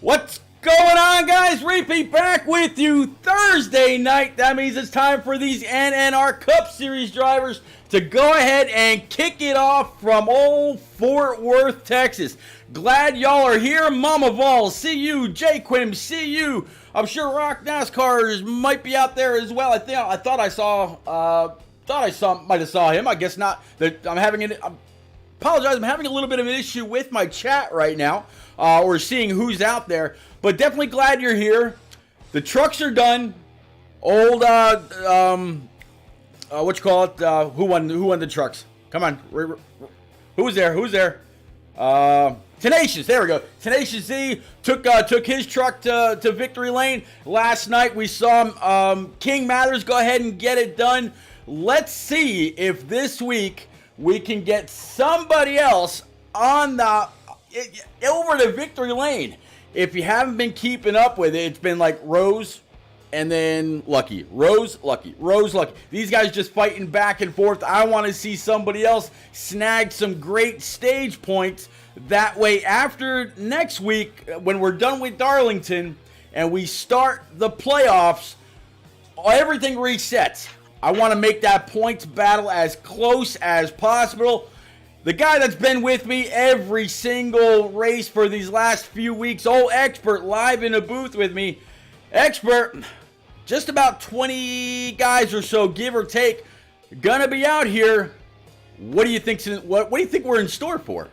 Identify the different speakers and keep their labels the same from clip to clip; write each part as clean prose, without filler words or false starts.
Speaker 1: What's going on, guys? Repeat back with you Thursday night. That means it's time for these NNR Cup Series drivers to go ahead and kick it off from old Fort Worth, Texas. Glad y'all are here. Mama Vol, see you. J Quim, see you. I'm sure Rock NASCAR might be out there as well. I thought I might have saw him. I guess not. I'm apologize. I'm having a little bit of an issue with my chat right now. Or seeing who's out there, but definitely glad you're here. The trucks are done. Old, what you call it? Who won the trucks? Come on, who's there? Tenacious. There we go. Tenacious Z took his truck to victory lane last night. We saw King Mathers go ahead and get it done. Let's see if this week we can get somebody else on over to victory lane. If you haven't been keeping up with it, it's been like Rose and then Lucky. Rose, Lucky. Rose, Lucky. These guys just fighting back and forth. I want to see somebody else snag some great stage points. That way, after next week, when we're done with Darlington and we start the playoffs, everything resets. I want to make that points battle as close as possible. The guy that's been with me every single race for these last few weeks, old Expert, live in a booth with me. Expert, just about 20 guys or so, give or take, gonna be out here. What do you think? What do you think we're in store for?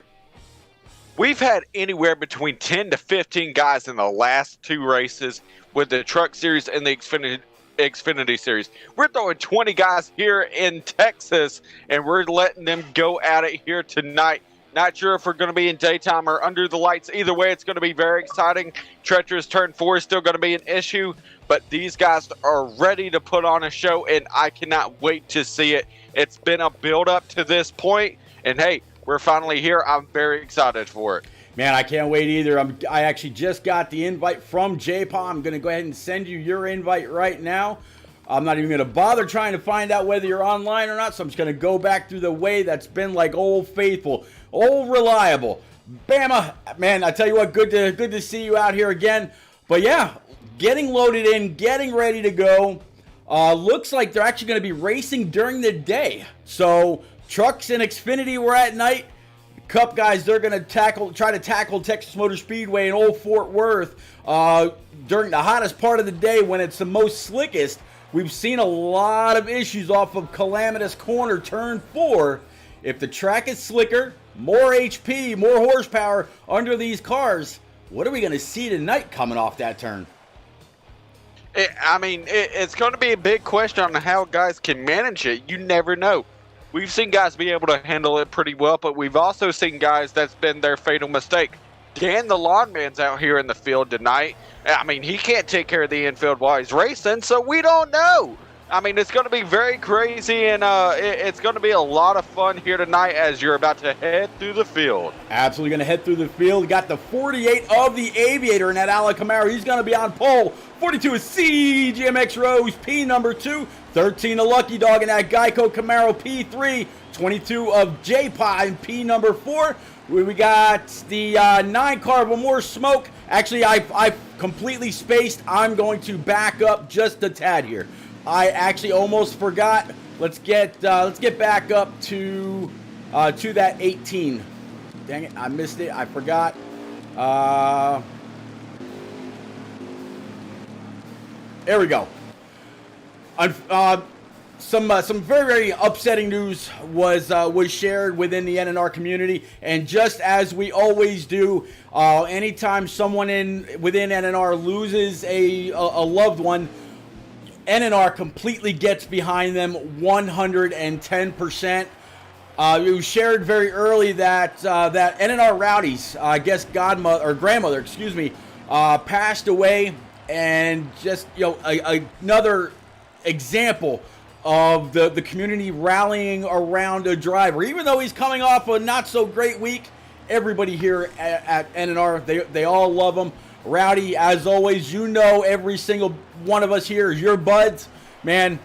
Speaker 2: We've had anywhere between 10 to 15 guys in the last two races with the Truck Series and the Xfinity Series. We're throwing 20 guys here in Texas, and we're letting them go at it here tonight. Not sure if we're going to be in daytime or under the lights. Either way, it's going to be very exciting. Treacherous Turn 4 is still going to be an issue, but these guys are ready to put on a show, and I cannot wait to see it. It's been a build-up to this point, and hey, we're finally here. I'm very excited for it.
Speaker 1: Man, I can't wait either. I actually just got the invite from J-Paw. I'm going to go ahead and send you your invite right now. I'm not even going to bother trying to find out whether you're online or not, so I'm just going to go back through the way that's been like old faithful, old reliable. Bama, man, I tell you what, good to see you out here again. But yeah, getting loaded in, getting ready to go. Looks like they're actually going to be racing during the day. So trucks and Xfinity were at night. Cup guys, they're going to try to tackle Texas Motor Speedway in old Fort Worth during the hottest part of the day when it's the most slickest. We've seen a lot of issues off of Calamitous Corner, Turn 4. If the track is slicker, more HP, more horsepower under these cars, what are we going to see tonight coming off that turn?
Speaker 2: It's going to be a big question on how guys can manage it. You never know. We've seen guys be able to handle it pretty well, but we've also seen guys that's been their fatal mistake. Dan the Lawn Man's out here in the field tonight. He can't take care of the infield while he's racing, so we don't know. It's going to be very crazy, and it's going to be a lot of fun here tonight as you're about to head through the field.
Speaker 1: Absolutely going to head through the field. Got the 48 of the Aviator in that Ala Camaro. He's going to be on pole. 42 is CGMX Rose, P number 2. 13 a Lucky Dog in that Geico Camaro P3. 22 of J-Pie in P number 4. We got the 9 car with more smoke. Actually, I completely spaced. I'm going to back up just a tad here. I actually almost forgot. Let's get back up to that 18. Dang it, I missed it. I forgot. There we go. Some very, very upsetting news was shared within the NNR community, and just as we always do, anytime someone within NNR loses a loved one, NNR completely gets behind them 110%. It was shared very early that NNR Rowdy's, I guess grandmother, passed away, and just another example of the community rallying around a driver. Even though he's coming off a not so great week, everybody here at NNR, they all love him. Rowdy, as always, every single one of us here is your buds. Man,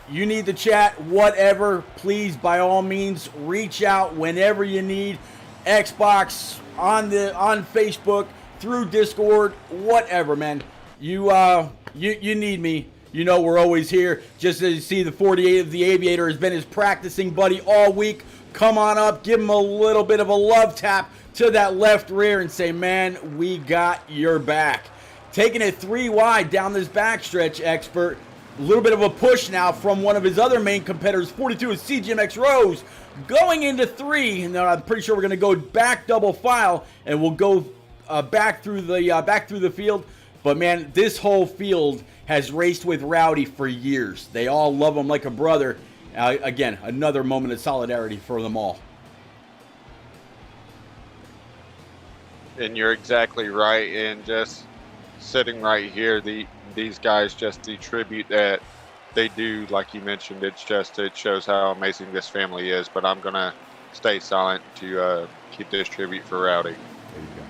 Speaker 1: you need to chat, whatever, please, by all means, reach out whenever you need. Xbox, on Facebook, through Discord, whatever, man. You need me. You know we're always here. Just as you see, the 48 of the Aviator has been his practicing buddy all week. Come on up, give him a little bit of a love tap to that left rear and say, man, we got your back. Taking it 3 wide down this backstretch, Expert. A little bit of a push now from one of his other main competitors, 42 is CGMX Rose. Going into 3, and I'm pretty sure we're going to go back double file, and we'll go back through the field. But man, this whole field has raced with Rowdy for years. They all love him like a brother. Again, another moment of solidarity for them all.
Speaker 2: And you're exactly right. And just sitting right here, these guys, just the tribute that they do, like you mentioned, it shows how amazing this family is. But I'm gonna stay silent to keep this tribute for Rowdy.
Speaker 1: There you go.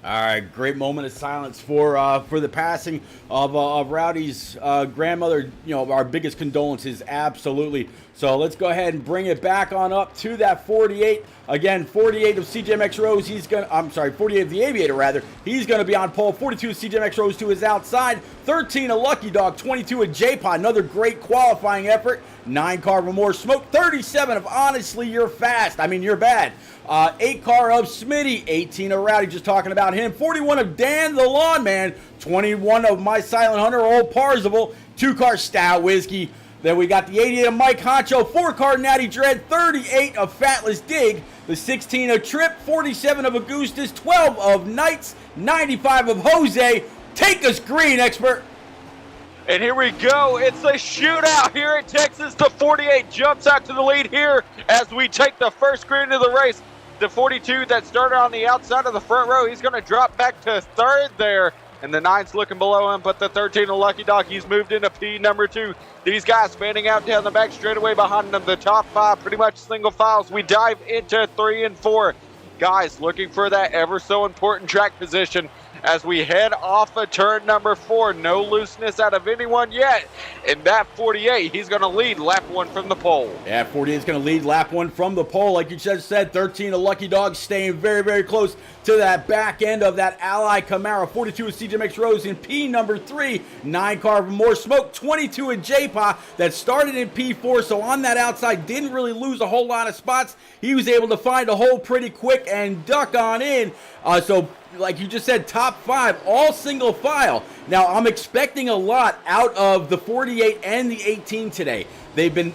Speaker 1: All right, great moment of silence for the passing of Rowdy's grandmother. You know, our biggest condolences, absolutely. So let's go ahead and bring it back on up to that 48. Again, 48 of CJMX Rose. 48 of the Aviator rather. He's gonna be on pole. 42 of CJMX Rose to his outside. 13 of Lucky Dog. 22 of J-Pod. Another great qualifying effort. 9 car of More Smoke. 37 of Honestly You're Fast. I mean, you're bad. 8 car of Smitty. 18 of Rowdy, just talking about him. 41 of Dan the Lawn Man. 21 of My Silent Hunter, Old Parzival. 2 car Stout Whiskey. Then we got the 88 of Mike Honcho. 4 car Natty Dread. 38 of Fatless Dig. The 16 of Trip. 47 of Augustus. 12 of Knights. 95 of Jose. Take us green, Expert.
Speaker 2: And here we go. It's a shootout here at Texas. The 48 jumps out to the lead here as we take the first green of the race. The 42 that started on the outside of the front row, he's going to drop back to third there. And the 9's looking below him, but the 13 of Lucky Dog, he's moved into P number 2. These guys fanning out down the back straightaway behind them. The top 5 pretty much single files. We dive into 3 and 4. Guys looking for that ever so important track position as we head off of turn number 4. No looseness out of anyone yet. And that 48, he's going to lead lap 1 from the pole.
Speaker 1: Yeah, 48 is going to lead lap 1 from the pole. Like you just said, 13 of Lucky Dog staying very, very close to that back end of that Ally Camaro. 42 of CJMX Rose in P number 3. 9 car of More Smoke. 22 in J-Pa that started in P4. So on that outside, didn't really lose a whole lot of spots. He was able to find a hole pretty quick and duck on in. So like you just said, top 5, all single file. Now, I'm expecting a lot out of the 48 and the 18 today. They've been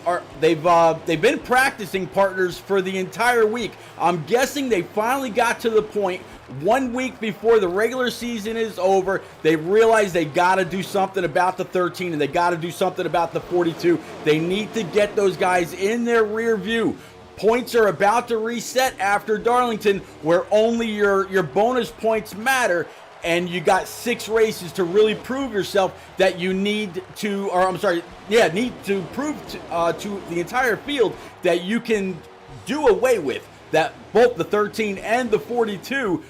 Speaker 1: practicing partners for the entire week. I'm guessing they finally got to the point 1 week before the regular season is over. They realized they got to do something about the 13 and they got to do something about the 42. They need to get those guys in their rear view. Points are about to reset after Darlington, where only your bonus points matter, and you got 6 races to really prove yourself that you need to prove to the entire field that you can do away with that both the 13 and the 42.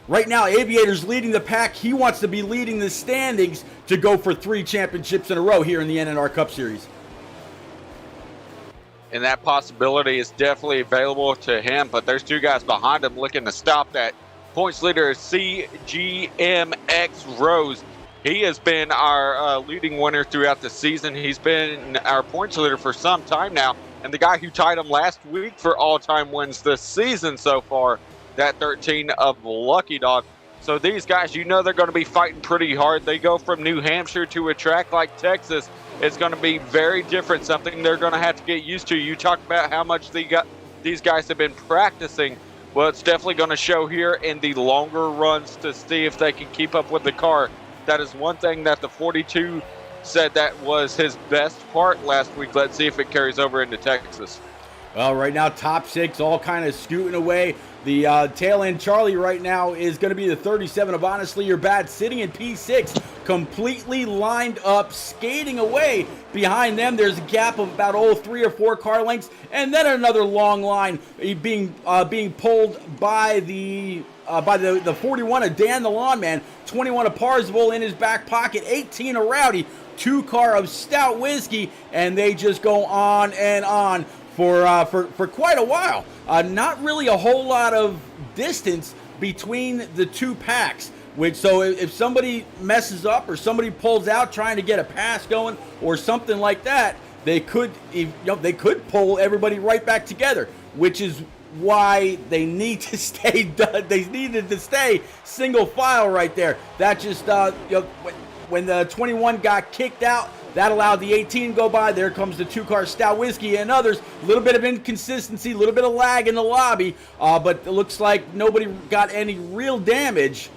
Speaker 1: Right now, Aviator's leading the pack. He wants to be leading the standings to go for 3 championships in a row here in the NNR Cup Series.
Speaker 2: And that possibility is definitely available to him, but there's 2 guys behind him looking to stop that. Points leader CGMX Rose. He has been our leading winner throughout the season. He's been our points leader for some time now, and the guy who tied him last week for all-time wins this season so far, that 13 of Lucky Dog. So these guys, you know they're going to be fighting pretty hard. They go from New Hampshire to a track like Texas. It's going to be very different, something they're going to have to get used to. You talk about how much these guys have been practicing. Well, it's definitely going to show here in the longer runs to see if they can keep up with the car. That is one thing that the 42 said that was his best part last week. Let's see if it carries over into Texas.
Speaker 1: Well, right now, top 6 all kind of scooting away. The tail end Charlie right now is going to be the 37 of Honestly You're Bad, sitting in P6. completely lined up, skating away. Behind them, there's a gap of about 3 or 4 car lengths, and then another long line being pulled by the 41 of Dan the Lawn Man, 21 of Parzival in his back pocket, 18 of Rowdy, 2 car of Stout Whiskey, and they just go on and on for quite a while. Not really a whole lot of distance between the two packs. So if somebody messes up or somebody pulls out trying to get a pass going or something like that, they could pull everybody right back together, which is why they need to stay. They needed to stay single file right there. That just when the 21 got kicked out, that allowed the 18 to go by. There comes the 2-car Stout Whiskey and others. A little bit of inconsistency, a little bit of lag in the lobby, but it looks like nobody got any real damage.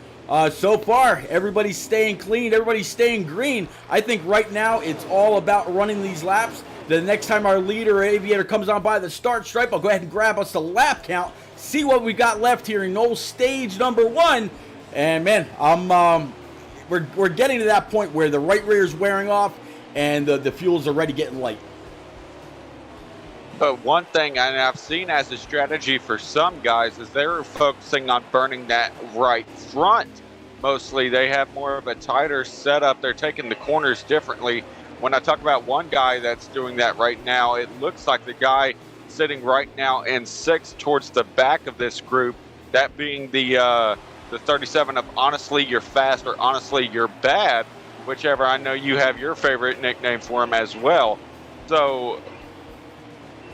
Speaker 1: So far, everybody's staying clean, everybody's staying green. I think right now it's all about running these laps. The next time our leader or aviator comes on by the start stripe, I'll go ahead and grab us the lap count, see what we got left here in Noel stage number 1. And man, we're getting to that point where the right rear is wearing off and the fuel's already getting light.
Speaker 2: But one thing, and I've seen as a strategy for some guys, is they're focusing on burning that right front. Mostly, they have more of a tighter setup. They're taking the corners differently. When I talk about one guy that's doing that right now, it looks like the guy sitting right now in 6th towards the back of this group, that being the 37 of Honestly You're Fast or Honestly You're Bad, whichever. I know you have your favorite nickname for him as well. So,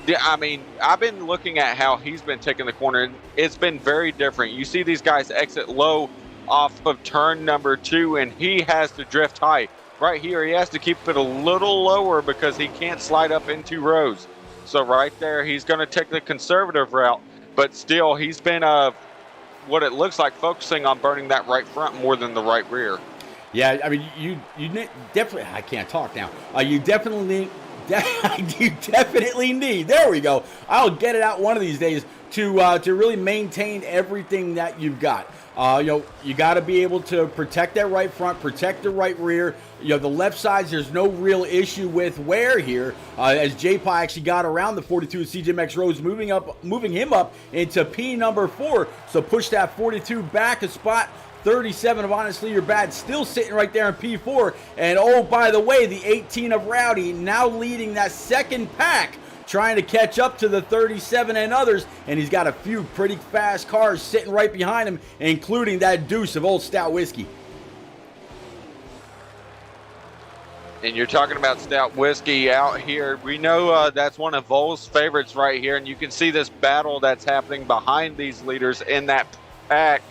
Speaker 2: yeah, I mean, I've been looking at how he's been taking the corner, and it's been very different. You see these guys exit low off of turn number 2, and he has to drift high. Right here, he has to keep it a little lower because he can't slide up into rows. So right there, he's going to take the conservative route, but still, he's been, what it looks like, focusing on burning that right front more than the right rear.
Speaker 1: Yeah, I mean, you definitely, I can't talk now. You definitely need, there we go, I'll get it out one of these days, to really maintain everything that you've got. You got to be able to protect that right front, protect the right rear. The left sides, there's no real issue with wear here, as J-Pa actually got around the 42 CJMX Rose, moving him up into P number 4. So push that 42 back a spot. 37 of Honestly You're Bad still sitting right there in P4. And oh, by the way, the 18 of Rowdy now leading that second pack, trying to catch up to the 37 and others. And he's got a few pretty fast cars sitting right behind him, including that deuce of Old Stout Whiskey.
Speaker 2: And you're talking about Stout Whiskey out here. We know that's one of Vol's favorites right here. And you can see this battle that's happening behind these leaders in that pack.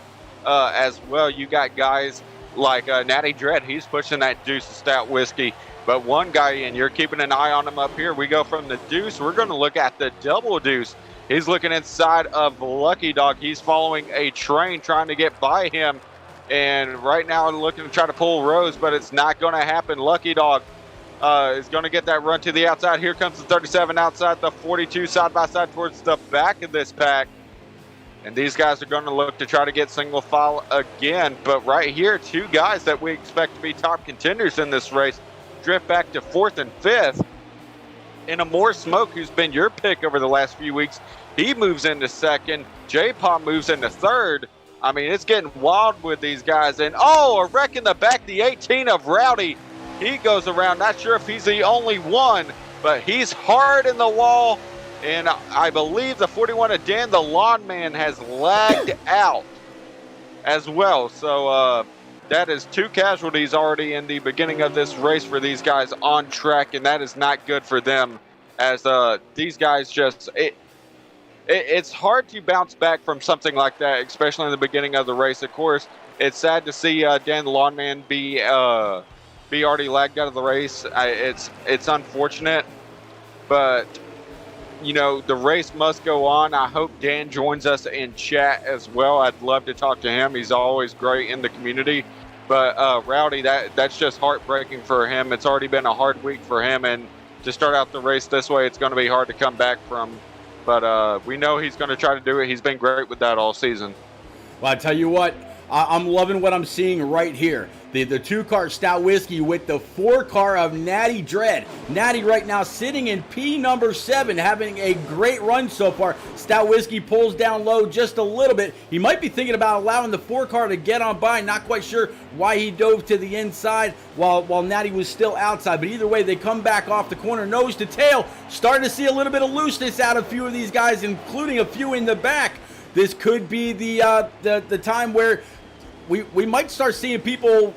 Speaker 2: As well, you got guys like Natty Dread. He's pushing that deuce of Stout Whiskey. But one guy, and you're keeping an eye on him up here. We go from the deuce. We're going to look at the double deuce. He's looking inside of Lucky Dog. He's following a train trying to get by him. And right now looking to try to pull Rose, but it's not going to happen. Lucky Dog is going to get that run to the outside. Here comes the 37 outside the 42 side by side towards the back of this pack. And these guys are going to look to try to get single file again. But right here, 2 guys that we expect to be top contenders in this race drift back to 4th and 5th. And Amore Smoke, who's been your pick over the last few weeks, he moves into 2nd. J-Pa moves into 3rd. I mean, it's getting wild with these guys. And, a wreck in the back, the 18 of Rowdy. He goes around. Not sure if he's the only one, but he's hard in the wall. And I believe the 41 of Dan the Lawn Man has lagged out as well. So that is 2 casualties already in the beginning of this race for these guys on track, and that is not good for them, as these guys just it's hard to bounce back from something like that, especially in the beginning of the race. Of course, it's sad to see Dan the Lawn Man be already lagged out of the race. It's unfortunate, but the race must go on. I hope Dan joins us in chat as well. I'd love to talk to him. He's always great in the community. But Rowdy, that's just heartbreaking for him. It's already been a hard week for him, and to start out the race this way, it's going to be hard to come back from. But we know he's going to try to do it. He's been great with that all season.
Speaker 1: Well, I tell you what, I'm loving what I'm seeing right here. The 2-car Stout Whiskey with the 4-car of Natty Dread. Natty right now sitting in P number 7, having a great run so far. Stout Whiskey pulls down low just a little bit. He might be thinking about allowing the 4-car to get on by. Not quite sure why he dove to the inside while Natty was still outside. But either way, they come back off the corner, nose to tail. Starting to see a little bit of looseness out of a few of these guys, including a few in the back. This could be the time where we might start seeing people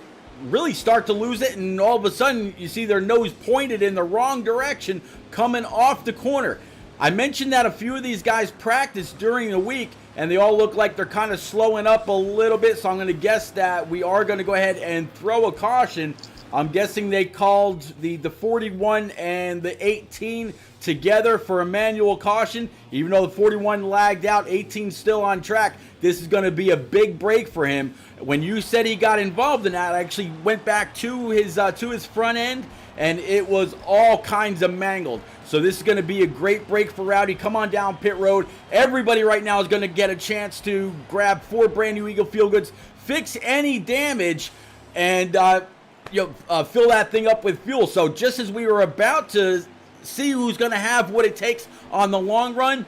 Speaker 1: really start to lose it, and all of a sudden you see their nose pointed in the wrong direction coming off the corner. I mentioned that a few of these guys practiced during the week, and they all look like they're kind of slowing up a little bit, so I'm going to guess that we are going to go ahead and throw a caution. I'm guessing they called the 41 and the 18 together for a manual caution. Even though the 41 lagged out, 18 still on track. This is going to be a big break for him. When you said he got involved in that, I actually went back to his front end, and it was all kinds of mangled. So this is going to be a great break for Rowdy. Come on down pit road. Everybody right now is going to get a chance to grab 4 brand new Eagle Feel Goods, fix any damage, and fill that thing up with fuel. So just as we were about to see who's going to have what it takes on the long run,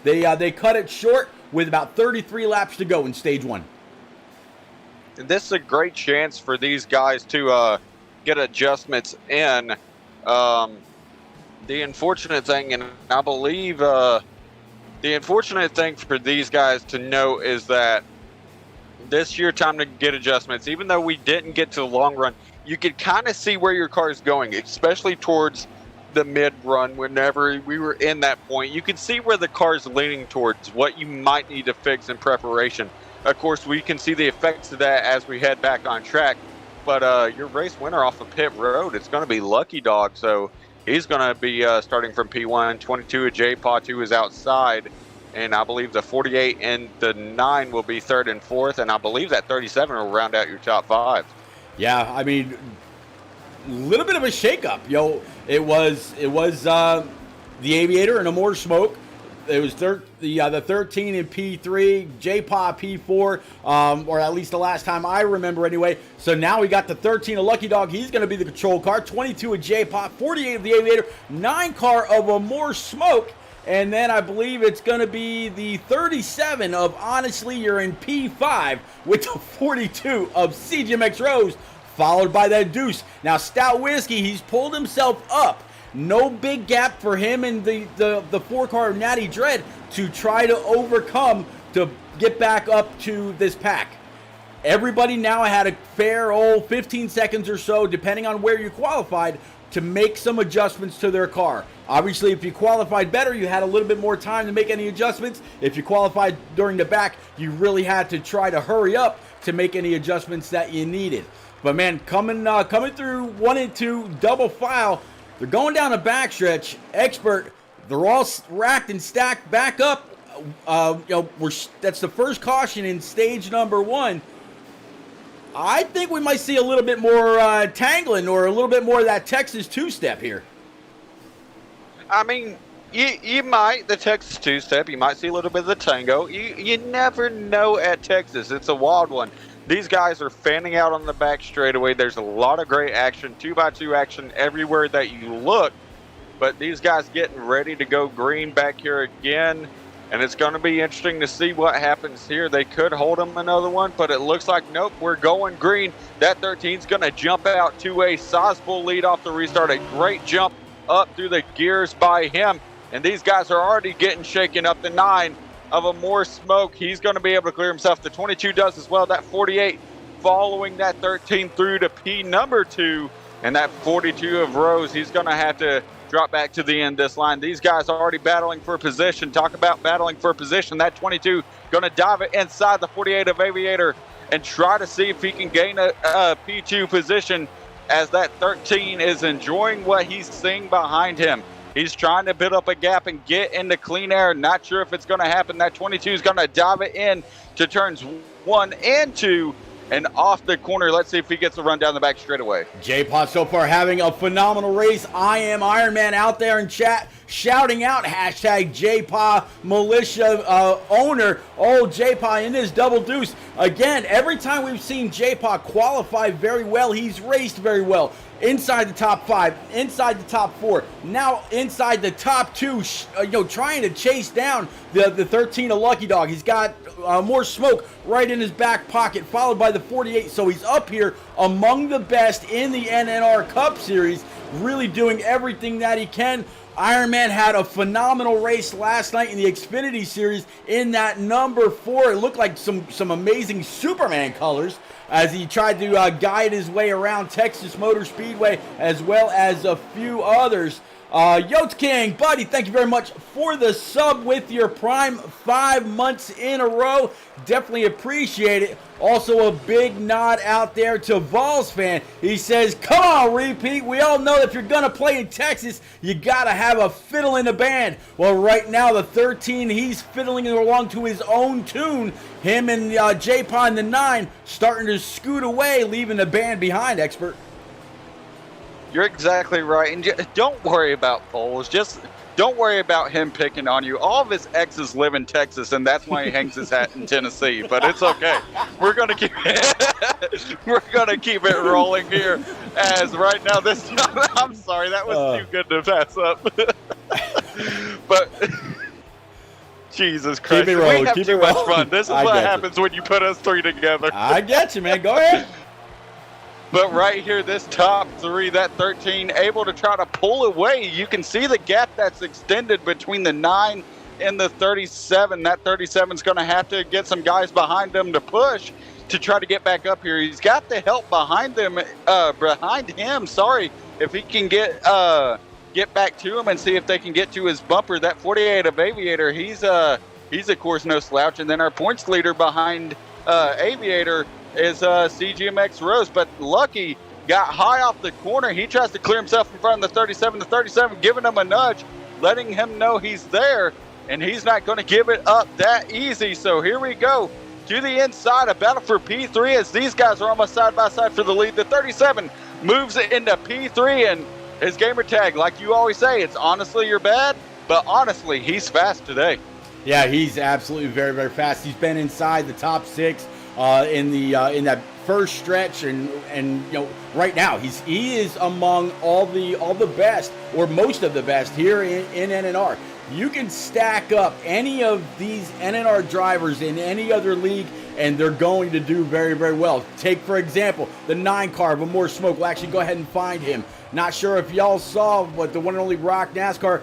Speaker 1: they cut it short with about 33 laps to go in stage 1.
Speaker 2: And this is a great chance for these guys to get adjustments in. The unfortunate thing, and I believe the unfortunate thing for these guys to know is that this year time to get adjustments, even though we didn't get to the long run, you could kind of see where your car is going, especially towards the mid-run. Whenever we were in that point, you could see where the car is leaning towards, what you might need to fix in preparation. Of course, we can see the effects of that as we head back on track. But your race winner off of pit road, it's going to be Lucky Dog. So he's going to be starting from P1. 22 of J-Paw 2 is outside. And I believe the 48 and the 9 will be 3rd and 4th. And I believe that 37 will round out your top 5.
Speaker 1: Yeah, I mean, a little bit of a shakeup. It was the Aviator and a more smoke. It was the 13 in P3, J-Paw P4, or at least the last time I remember anyway. So now we got the 13 of Lucky Dog. He's going to be the control car. 22 of J-Paw, 48 of the Aviator, 9 car of a more smoke. And then I believe it's going to be the 37 of Honestly You're in P5 with the 42 of CGMX Rose, followed by that Deuce. Now Stout Whiskey, he's pulled himself up. No big gap for him and the 4-car of Natty Dread to try to overcome to get back up to this pack. Everybody now had a fair old 15 seconds or so, depending on where you qualified, to make some adjustments to their car. Obviously, if you qualified better, you had a little bit more time to make any adjustments. If you qualified during the back, you really had to try to hurry up to make any adjustments that you needed. But man, coming through 1 and 2 double file, they're going down a backstretch. Expert, they're all racked and stacked back up. That's the first caution in stage number 1. I think we might see a little bit more tangling or a little bit more of that Texas two-step here.
Speaker 2: I mean, you might, the Texas two-step, you might see a little bit of the tango. You never know at Texas. It's a wild one. These guys are fanning out on the back straightaway. There's a lot of great action, 2x2 action everywhere that you look. But these guys getting ready to go green back here again. And it's going to be interesting to see what happens here. They could hold them another one, but it looks like, nope, we're going green. That 13 is going to jump out to a sizable lead off the restart. A great jump up through the gears by him. And these guys are already getting shaken up. The 9 of a more smoke, he's going to be able to clear himself. The 22 does as well. That 48 following that 13 through to P number 2. And that 42 of Rose, he's going to have to drop back to the end of this line. These guys are already battling for position. Talk about battling for position. That 22 going to dive it inside the 48 of Aviator and try to see if he can gain a P2 position, as that 13 is enjoying what he's seeing behind him. He's trying to build up a gap and get into clean air. Not sure if it's going to happen. That 22 is going to dive it in to turns 1 and 2 and off the corner. Let's see if he gets a run down the back straightaway.
Speaker 1: J-Paw so far having a phenomenal race. I am Iron Man out there in chat shouting out hashtag J-Paw Militia owner. Old J-Paw in his double deuce Again, every time we've seen J-Paw qualify very well, he's raced very well. Inside the top 5, inside the top 4, now inside the top 2, trying to chase down the 13 of Lucky Dog. He's got more smoke right in his back pocket, followed by the 48. So he's up here among the best in the NNR Cup Series, really doing everything that he can. Iron Man had a phenomenal race last night in the Xfinity Series in that number 4. It looked like some amazing Superman colors as he tried to guide his way around Texas Motor Speedway, as well as a few others. Yotes King, buddy, thank you very much for the sub with your Prime 5 months in a row. Definitely appreciate it. Also, a big nod out there to Vols fan. He says, come on, repeat. We all know that if you're going to play in Texas, you got to have a fiddle in the band. Well, right now, the 13, he's fiddling along to his own tune. Him and J-Paw in the 9 starting to scoot away, leaving the band behind, expert.
Speaker 3: You're exactly right. And don't worry about Foles. Just don't worry about him picking on you. All of his exes live in Texas, and that's why he hangs his hat in Tennessee. But it's okay. We're gonna keep it rolling here. As right now, this I'm sorry, that was too good to pass up. But Jesus Christ,
Speaker 1: keep it rolling.
Speaker 3: We have
Speaker 1: keep
Speaker 3: too
Speaker 1: it
Speaker 3: much
Speaker 1: rolling.
Speaker 3: fun. This is what happens when you put us 3 together.
Speaker 1: I get you, man. Go ahead.
Speaker 3: But right here, this top 3, that 13, able to try to pull away. You can see the gap that's extended between the 9 and the 37. That 37 is going to have to get some guys behind him to push to try to get back up here. He's got the help behind him. If he can get back to him and see if they can get to his bumper. That 48 of Aviator, he's of course no slouch. And then our points leader behind Aviator is CGMX Rose, but Lucky got high off the corner. He tries to clear himself in front of the 37. The 37 giving him a nudge, letting him know he's there, and he's not going to give it up that easy. So here we go to the inside, a battle for P3 as these guys are almost side by side for the lead. The 37 moves it into P3, and his gamer tag, like you always say, it's honestly you're bad, but honestly he's fast today.
Speaker 1: Yeah, he's absolutely very, very fast. He's been inside the top 6 in that first stretch, and right now he is among all the best, or most of the best here in NNR. You can stack up any of these NNR drivers in any other league, and they're going to do very, very well. Take, for example, the 9 car of More Smoke. We'll actually go ahead and find him. Not sure if y'all saw, but the one and only Rock NASCAR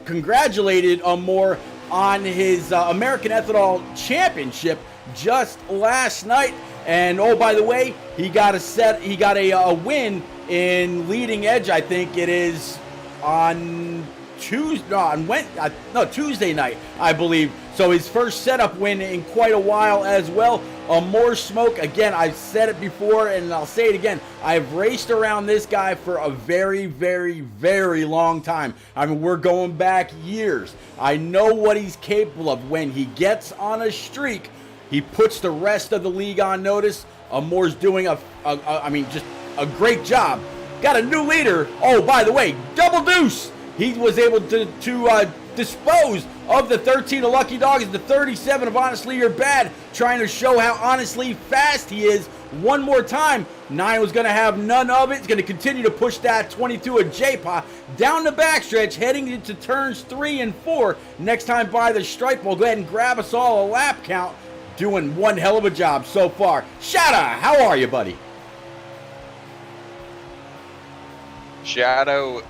Speaker 1: congratulated Amore on his American Ethanol Championship just last night. And oh, by the way, he got a win in leading edge. I think it is on Tuesday night, I believe. So his first setup win in quite a while as well. More Smoke, again, I've said it before and I'll say it again. I've raced around this guy for a very, very, very long time. I mean, we're going back years. I know what he's capable of. When he gets on a streak, he puts the rest of the league on notice. Moore's doing just a great job. Got a new leader. Oh, by the way, Double Deuce. He was able to dispose of the 13 of Lucky Dogs, the 37 of Honestly You're Bad, trying to show how honestly fast he is one more time. 9 was going to have none of it. It's going to continue to push that 22 of J-Paw down the backstretch, heading into turns 3 and 4. Next time by the stripe, we'll go ahead and grab us all a lap count. Doing one hell of a job so far. Shadow, how are you, buddy?
Speaker 3: Shadow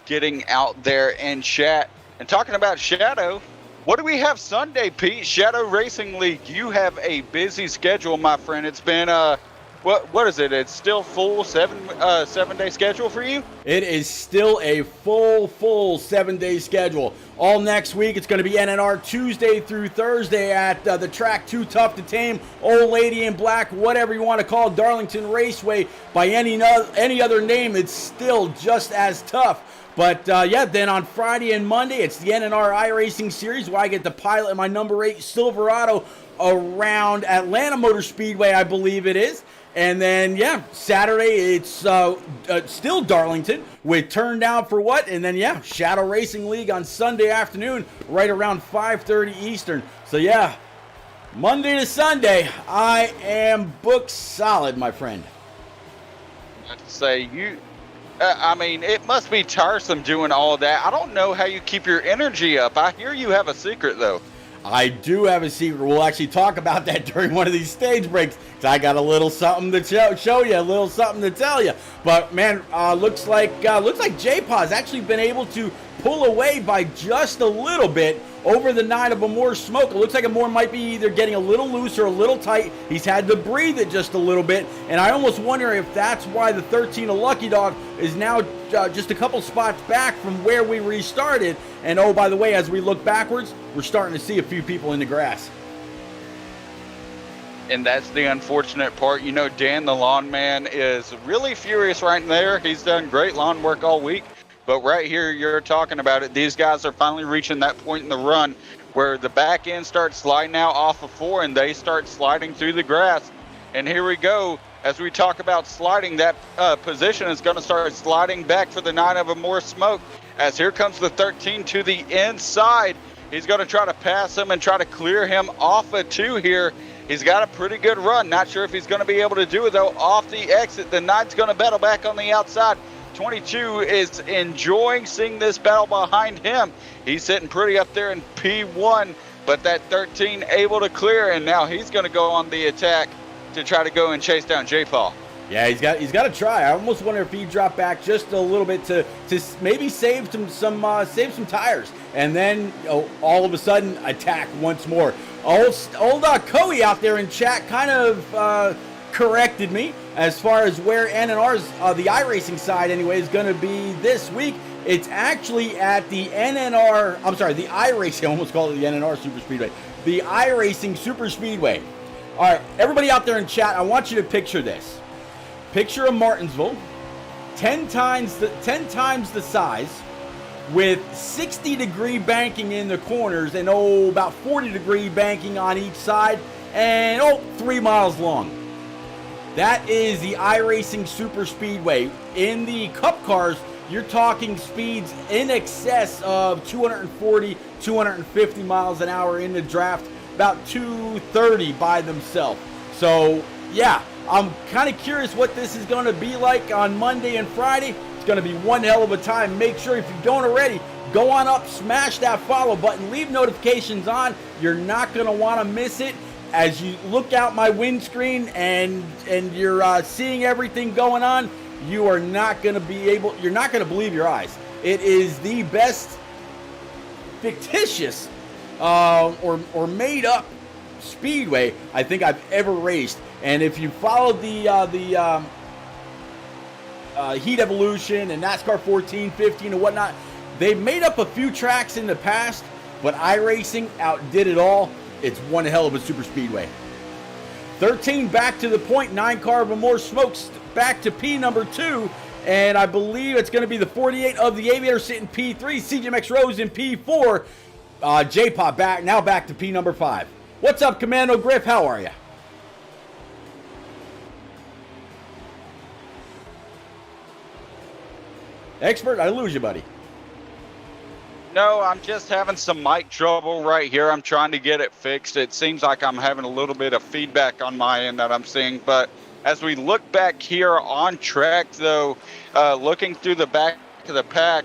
Speaker 3: getting out there and chat. And talking about Shadow, what do we have Sunday, Pete? Shadow Racing League, you have a busy schedule, my friend. It's been what is it? It's still full 7-day schedule for you?
Speaker 1: It is still a full 7-day schedule. All next week, it's going to be NNR Tuesday through Thursday at the track Too Tough to Tame, Old Lady in Black, whatever you want to call it, Darlington Raceway. By any other name, it's still just as tough. But then on Friday and Monday, it's the NNR iRacing Series, where I get to pilot my number 8 Silverado around Atlanta Motor Speedway, I believe it is. And then, Saturday, it's still Darlington with Turn Down for What? And then, Shadow Racing League on Sunday afternoon, right around 5:30 Eastern. So, Monday to Sunday, I am booked solid, my friend.
Speaker 3: I'd say I mean, it must be tiresome doing all that. I don't know how you keep your energy up. I hear you have a secret, though.
Speaker 1: I do have a secret. We'll actually talk about that during one of these stage breaks. I got a little something to show you, a little something to tell you. But man, looks like J-Paw's actually been able to pull away by just a little bit over the 9 of Amore Smoke. It looks like Amore might be either getting a little loose or a little tight. He's had to breathe it just a little bit, and I almost wonder if that's why the 13 of Lucky Dog is now just a couple spots back from where we restarted. And oh, by the way, as we look backwards, we're starting to see a few people in the grass.
Speaker 3: And that's the unfortunate part. You know, Dan the lawn man is really furious right there. He's done great lawn work all week. But right here, you're talking about it. These guys are finally reaching that point in the run where the back end starts sliding out off of 4 and they start sliding through the grass. And here we go. As we talk about sliding, that position is going to start sliding back for the 9 of Amore Smoke. As here comes the 13 to the inside. He's going to try to pass him and try to clear him off of 2 here. He's got a pretty good run. Not sure if he's going to be able to do it, though. Off the exit, the 9's going to battle back on the outside. 22 is enjoying seeing this battle behind him. He's sitting pretty up there in P1, but that 13 able to clear, and now he's going to go on the attack to try to go and chase down J-Paw.
Speaker 1: Yeah, he's got to try. I almost wonder if he dropped back just a little bit to maybe save some tires, and then all of a sudden attack once more. Old Coey out there in chat kind of corrected me as far as where NNR's the iRacing side anyway is going to be this week. It's actually at the NNR. I'm sorry, the iRacing. I almost called it the NNR Super Speedway. The iRacing Super Speedway. All right, everybody out there in chat, I want you to picture this. Picture a Martinsville, 10 times the size, with 60-degree banking in the corners and about 40-degree banking on each side, and 3 miles long. That is the iRacing Super Speedway. In the Cup cars, you're talking speeds in excess of 240, 250 miles an hour in the draft, about 230 by themselves. So, yeah, I'm kind of curious what this is going to be like on Monday and Friday. It's going to be one hell of a time. Make sure, if you don't already, go on up, smash that follow button, leave notifications on. You're not going to want to miss it. As you look out my windscreen and you're seeing everything going on, you're not going to believe your eyes. It is the best fictitious or made up speedway I think I've ever raced. And if you followed the Heat Evolution and NASCAR 14, 15 and whatnot, they've made up a few tracks in the past, but iRacing outdid it all. It's one hell of a super speedway. 13 back to the point. 9 car of Amore Smokes back to P number 2. And I believe it's going to be the 48 of the Aviator sitting P3. CJMX Rose in P4. J-Paw back to P number 5. What's up, Commando Griff? How are you? Expert, I lose you, buddy.
Speaker 3: No, I'm just having some mic trouble right here. I'm trying to get it fixed. It seems like I'm having a little bit of feedback on my end that I'm seeing. But as we look back here on track, though, looking through the back of the pack,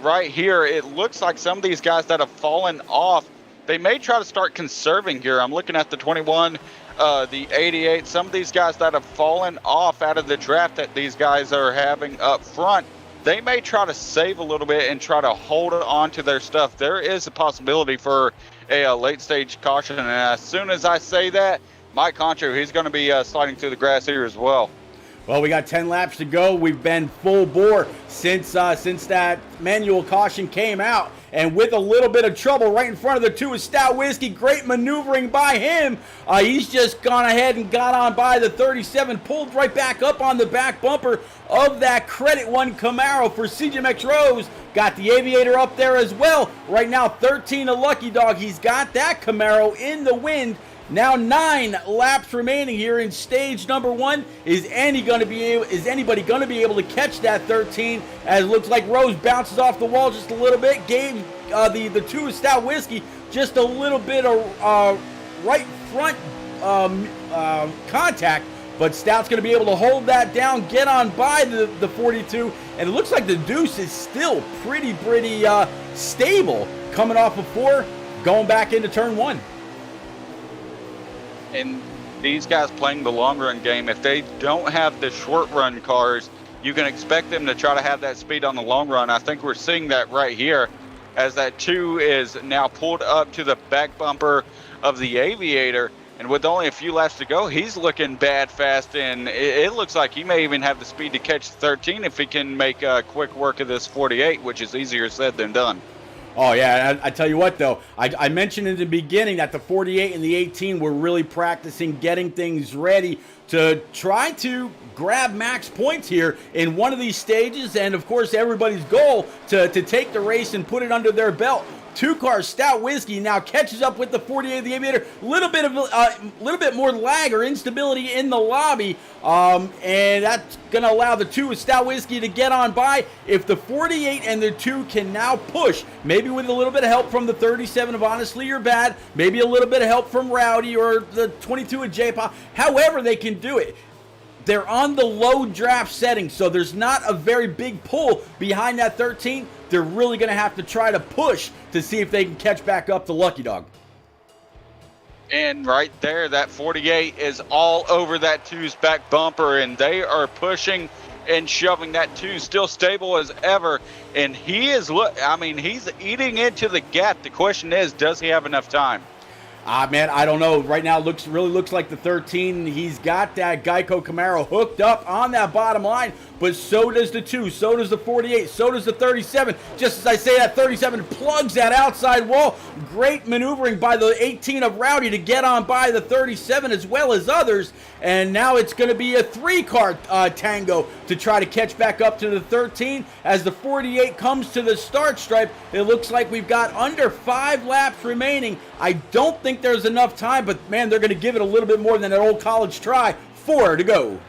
Speaker 3: right here, it looks like some of these guys that have fallen off, they may try to start conserving here. I'm looking at the 21, the 88. Some of these guys that have fallen off out of the draft that these guys are having up front, they may try to save a little bit and try to hold on to their stuff. There is a possibility for a late stage caution. And as soon as I say that, Mike Concho, he's going to be sliding through the grass here as well.
Speaker 1: Well, we got 10 laps to go. We've been full bore since that manual caution came out. And with a little bit of trouble right in front of the 2 is Stout Whiskey. Great maneuvering by him. He's just gone ahead and got on by the 37. Pulled right back up on the back bumper of that Credit One Camaro for CJMX Rose. Got the Aviator up there as well. Right now, 13 a Lucky Dog. He's got that Camaro in the wind. Now 9 laps remaining here in stage number 1. Is anybody going to be able to catch that 13? As it looks like Rose bounces off the wall just a little bit. Gave the 2 Stout Whiskey just a little bit of right front contact, but Stout's going to be able to hold that down, get on by the 42, and it looks like the Deuce is still pretty stable coming off of 4, going back into turn 1.
Speaker 3: And these guys playing the long run game, if they don't have the short run cars, you can expect them to try to have that speed on the long run. I think we're seeing that right here as that 2 is now pulled up to the back bumper of the Aviator. And with only a few laps to go, he's looking bad fast, and it looks like he may even have the speed to catch the 13 if he can make quick work of this 48, which is easier said than done.
Speaker 1: Oh, yeah, I tell you what, though, I mentioned in the beginning that the 48 and the 18 were really practicing getting things ready to try to grab max points here in one of these stages, and, of course, everybody's goal to take the race and put it under their belt. 2-car Stout Whiskey now catches up with the 48 of the Aviator. A little bit more lag or instability in the lobby, and that's going to allow the 2 of Stout Whiskey to get on by. If the 48 and the 2 can now push, maybe with a little bit of help from the 37 of Honestly You're Bad, maybe a little bit of help from Rowdy or the 22 of J-Pop, however they can do it. They're on the low draft setting, so there's not a very big pull behind that 13. They're really going to have to try to push to see if they can catch back up to Lucky Dog.
Speaker 3: And right there, that 48 is all over that 2's back bumper, and they are pushing and shoving that 2 still stable as ever. And he is, he's eating into the gap. The question is, does he have enough time?
Speaker 1: Man, I don't know. Right now, really looks like the 13. He's got that Geico Camaro hooked up on that bottom line, but so does the 2, so does the 48, so does the 37. Just as I say, that 37 plugs that outside wall. Great maneuvering by the 18 of Rowdy to get on by the 37 as well as others, and now it's going to be a 3-car tango to try to catch back up to the 13. As the 48 comes to the start stripe, it looks like we've got under 5 laps remaining. I don't think there's enough time, but man, they're going to give it a little bit more than an old college try. 4 to go.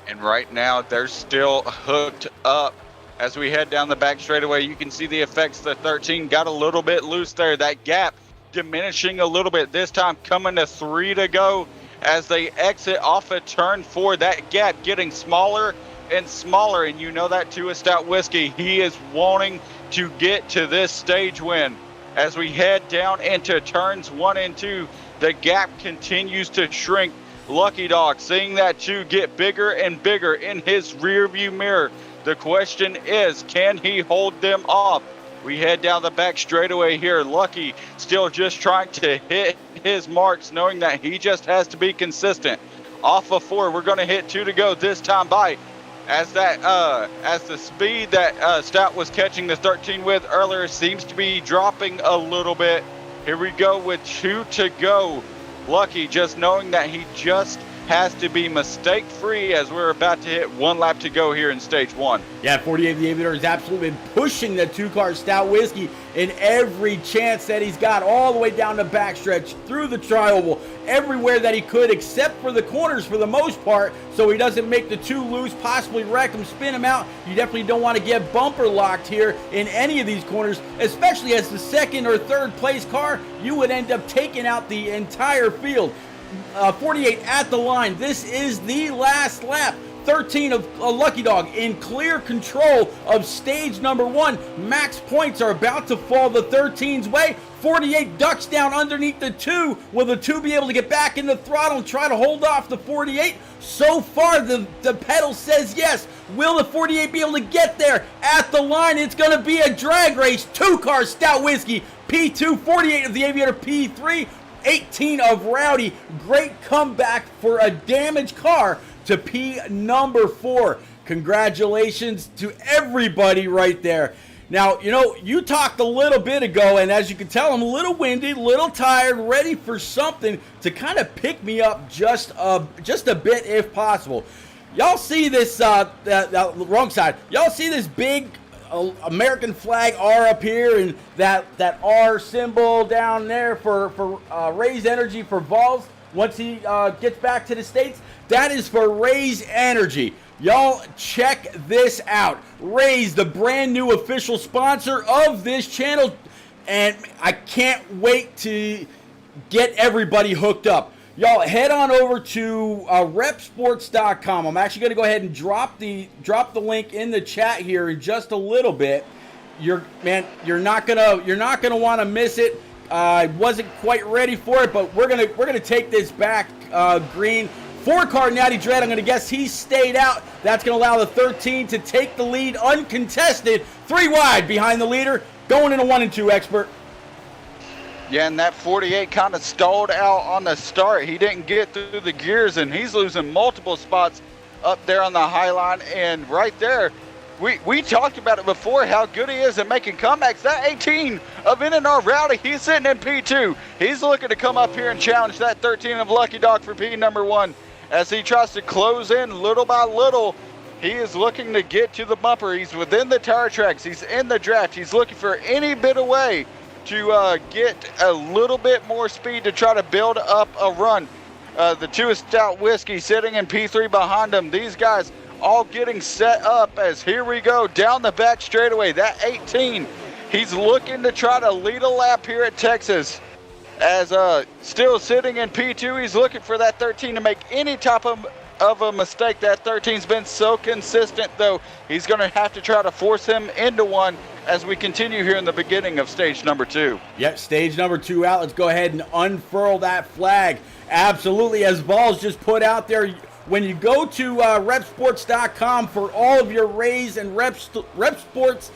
Speaker 3: And right now, they're still hooked up. As we head down the back straightaway, you can see the effects. The 13 got a little bit loose there. That gap diminishing a little bit. This time coming to 3 to go as they exit off of turn 4. That gap getting smaller and smaller. And you know that too, a Stout Whiskey. He is wanting to get to this stage win. As we head down into turns 1 and 2, the gap continues to shrink. Lucky Dog seeing that 2 get bigger and bigger in his rearview mirror. The question is, can he hold them off? We head down the back straightaway here. Lucky still just trying to hit his marks, knowing that he just has to be consistent. Off of 4, we're going to hit 2 to go this time by. As the speed that Stout was catching the 13 with earlier seems to be dropping a little bit. Here we go with 2 to go. Lucky just knowing that he just has to be mistake-free as we're about to hit 1 lap to go here in stage 1.
Speaker 1: Yeah, 48 the Aviator has absolutely been pushing the 2-car Stout Whiskey in every chance that he's got, all the way down the backstretch, through the tri-oval, everywhere that he could, except for the corners for the most part, so he doesn't make the 2 loose, possibly wreck him, spin him out. You definitely don't want to get bumper locked here in any of these corners, especially as the 2nd or 3rd place car. You would end up taking out the entire field. 48 at the line. This is the last lap. 13 of Lucky Dog in clear control of stage number 1. Max points are about to fall the 13's way. 48 ducks down underneath the 2. Will the 2 be able to get back in the throttle and try to hold off the 48? So far, the pedal says yes. Will the 48 be able to get there? At the line, it's going to be a drag race. 2-car Stout Whiskey, P2, 48 of the Aviator, P3. 18 of Rowdy. Great comeback for a damaged car to P number 4. Congratulations to everybody right there. Now, you know, you talked a little bit ago, and as you can tell, I'm a little winded, a little tired, ready for something to kind of pick me up just a bit if possible. Y'all see this, wrong side. Y'all see this big American flag R up here, and that R symbol down there for Raise Energy for Vols once he gets back to the States? That is for Raise Energy. Y'all check this out. Ray's the brand new official sponsor of this channel, and I can't wait to get everybody hooked up. Y'all head on over to repsports.com. I'm actually going to go ahead and drop the link in the chat here in just a little bit. You're not gonna want to miss it. I wasn't quite ready for it, but we're gonna take this back green. 4-car Natty Dread, I'm going to guess he stayed out. That's going to allow the 13 to take the lead uncontested. 3 wide behind the leader, going in a 1 and 2 expert.
Speaker 3: Yeah, and that 48 kind of stalled out on the start. He didn't get through the gears, and he's losing multiple spots up there on the high line. And right there, we talked about it before, how good he is at making comebacks. That 18 of NNR Rowdy, he's sitting in P2. He's looking to come up here and challenge that 13 of Lucky Dog for P number 1. As he tries to close in little by little, he is looking to get to the bumper. He's within the tire tracks. He's in the draft. He's looking for any bit of way to get a little bit more speed to try to build up a run. The 2 is Stout Whiskey sitting in P3 behind him. These guys all getting set up as here we go down the back straightaway. That 18, he's looking to try to lead a lap here at Texas. As still sitting in P2, he's looking for that 13 to make any type of a mistake. That 13's been so consistent, though. He's going to have to try to force him into one as we continue here in the beginning of stage number 2.
Speaker 1: Yep, stage number 2 out. Let's go ahead and unfurl that flag. Absolutely, as Balls just put out there, when you go to repsports.com for all of your Rays and Rep Sports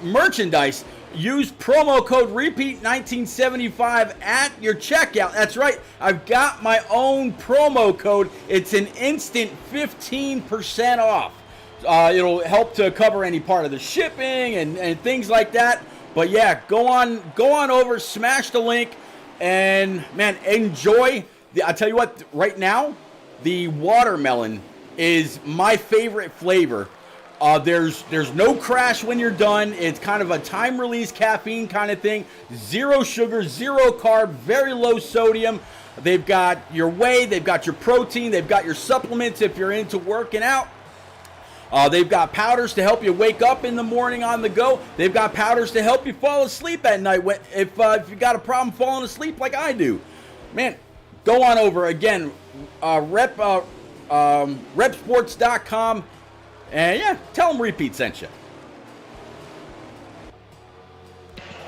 Speaker 1: merchandise, use promo code REPEAT1975 at your checkout. That's right, I've got my own promo code. It's an instant 15% off. It'll help to cover any part of the shipping and things like that. But yeah, go on over, smash the link, and man, enjoy. I'll tell you what, right now, the watermelon is my favorite flavor. There's no crash when you're done. It's kind of a time release caffeine kind of thing. 0 sugar, 0 carb, very low sodium. They've got your whey, they've got your protein, they've got your supplements if you're into working out. They've got powders to help you wake up in the morning on the go. They've got powders to help you fall asleep at night if you got a problem falling asleep like I do. Man, go on over again, repsports.com. And yeah, tell them Repeat sent you.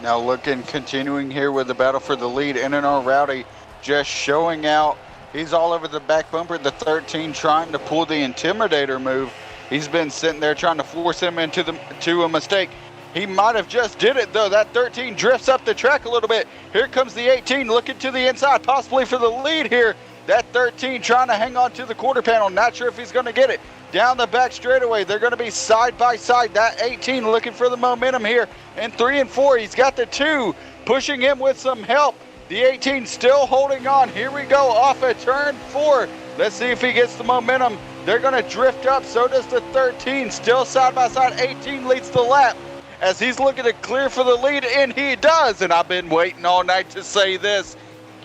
Speaker 3: Now continuing here with the battle for the lead. NNR Rowdy just showing out. He's all over the back bumper. The 13 trying to pull the Intimidator move. He's been sitting there trying to force him to a mistake. He might have just did it, though. That 13 drifts up the track a little bit. Here comes the 18 looking to the inside, possibly for the lead here. That 13 trying to hang on to the quarter panel. Not sure if he's going to get it. Down the back straightaway, they're going to be side by side. That 18 looking for the momentum here. And 3 and 4, he's got the 2 pushing him with some help. The 18 still holding on. Here we go off at turn 4. Let's see if he gets the momentum. They're going to drift up. So does the 13. Still side by side. 18 leads the lap as he's looking to clear for the lead, and he does. And I've been waiting all night to say this.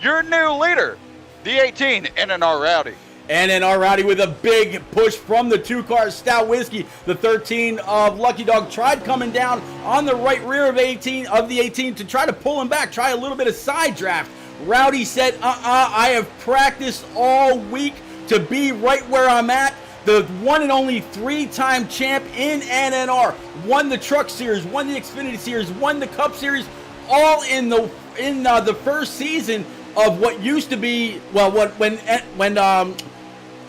Speaker 3: Your new leader, the 18, NNR Rowdy.
Speaker 1: NNR Rowdy with a big push from the 2 cars, Stout Whiskey. The 13 of Lucky Dog tried coming down on the right rear of the 18 to try to pull him back, try a little bit of side draft. Rowdy said, I have practiced all week to be right where I'm at. The one and only 3-time champ in NNR, won the Truck Series, won the Xfinity Series, won the Cup Series, all in the first season of what used to be, well, when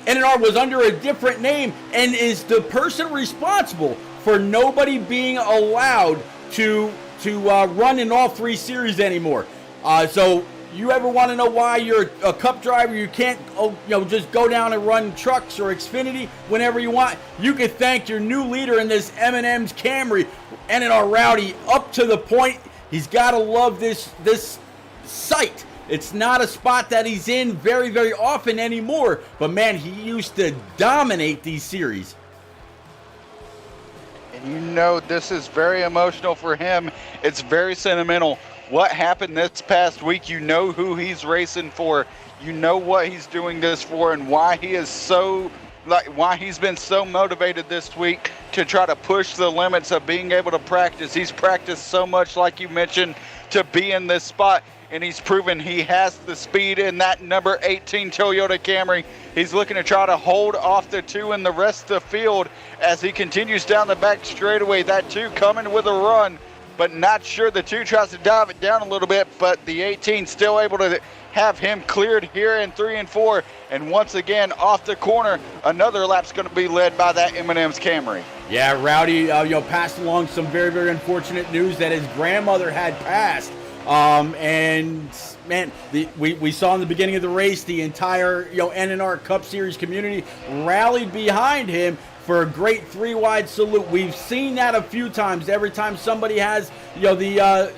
Speaker 1: NNR was under a different name, and is the person responsible for nobody being allowed to run in all 3 series anymore. So you ever want to know why you're a Cup driver, you can't just go down and run trucks or Xfinity whenever you want? You can thank your new leader in this M&M's Camry, NNR Rowdy, up to the point. He's got to love this site. It's not a spot that he's in very, very often anymore. But, man, he used to dominate these series.
Speaker 3: And this is very emotional for him. It's very sentimental. What happened this past week, who he's racing for. You know what he's doing this for and why he is so why he's been so motivated this week to try to push the limits of being able to practice. He's practiced so much, like you mentioned, to be in this spot, and he's proven he has the speed in that number 18 Toyota Camry. He's looking to try to hold off the 2 in the rest of the field as he continues down the back straightaway. That 2 coming with a run, but not sure. The 2 tries to dive it down a little bit, but the 18 still able to have him cleared here in 3 and 4. And once again, off the corner, another lap's going to be led by that M&M's Camry.
Speaker 1: Yeah, Rowdy, passed along some very, very unfortunate news that his grandmother had passed. And man, we saw in the beginning of the race, the entire NNR Cup Series community rallied behind him for a great 3-wide salute. We've seen that a few times. Every time somebody has the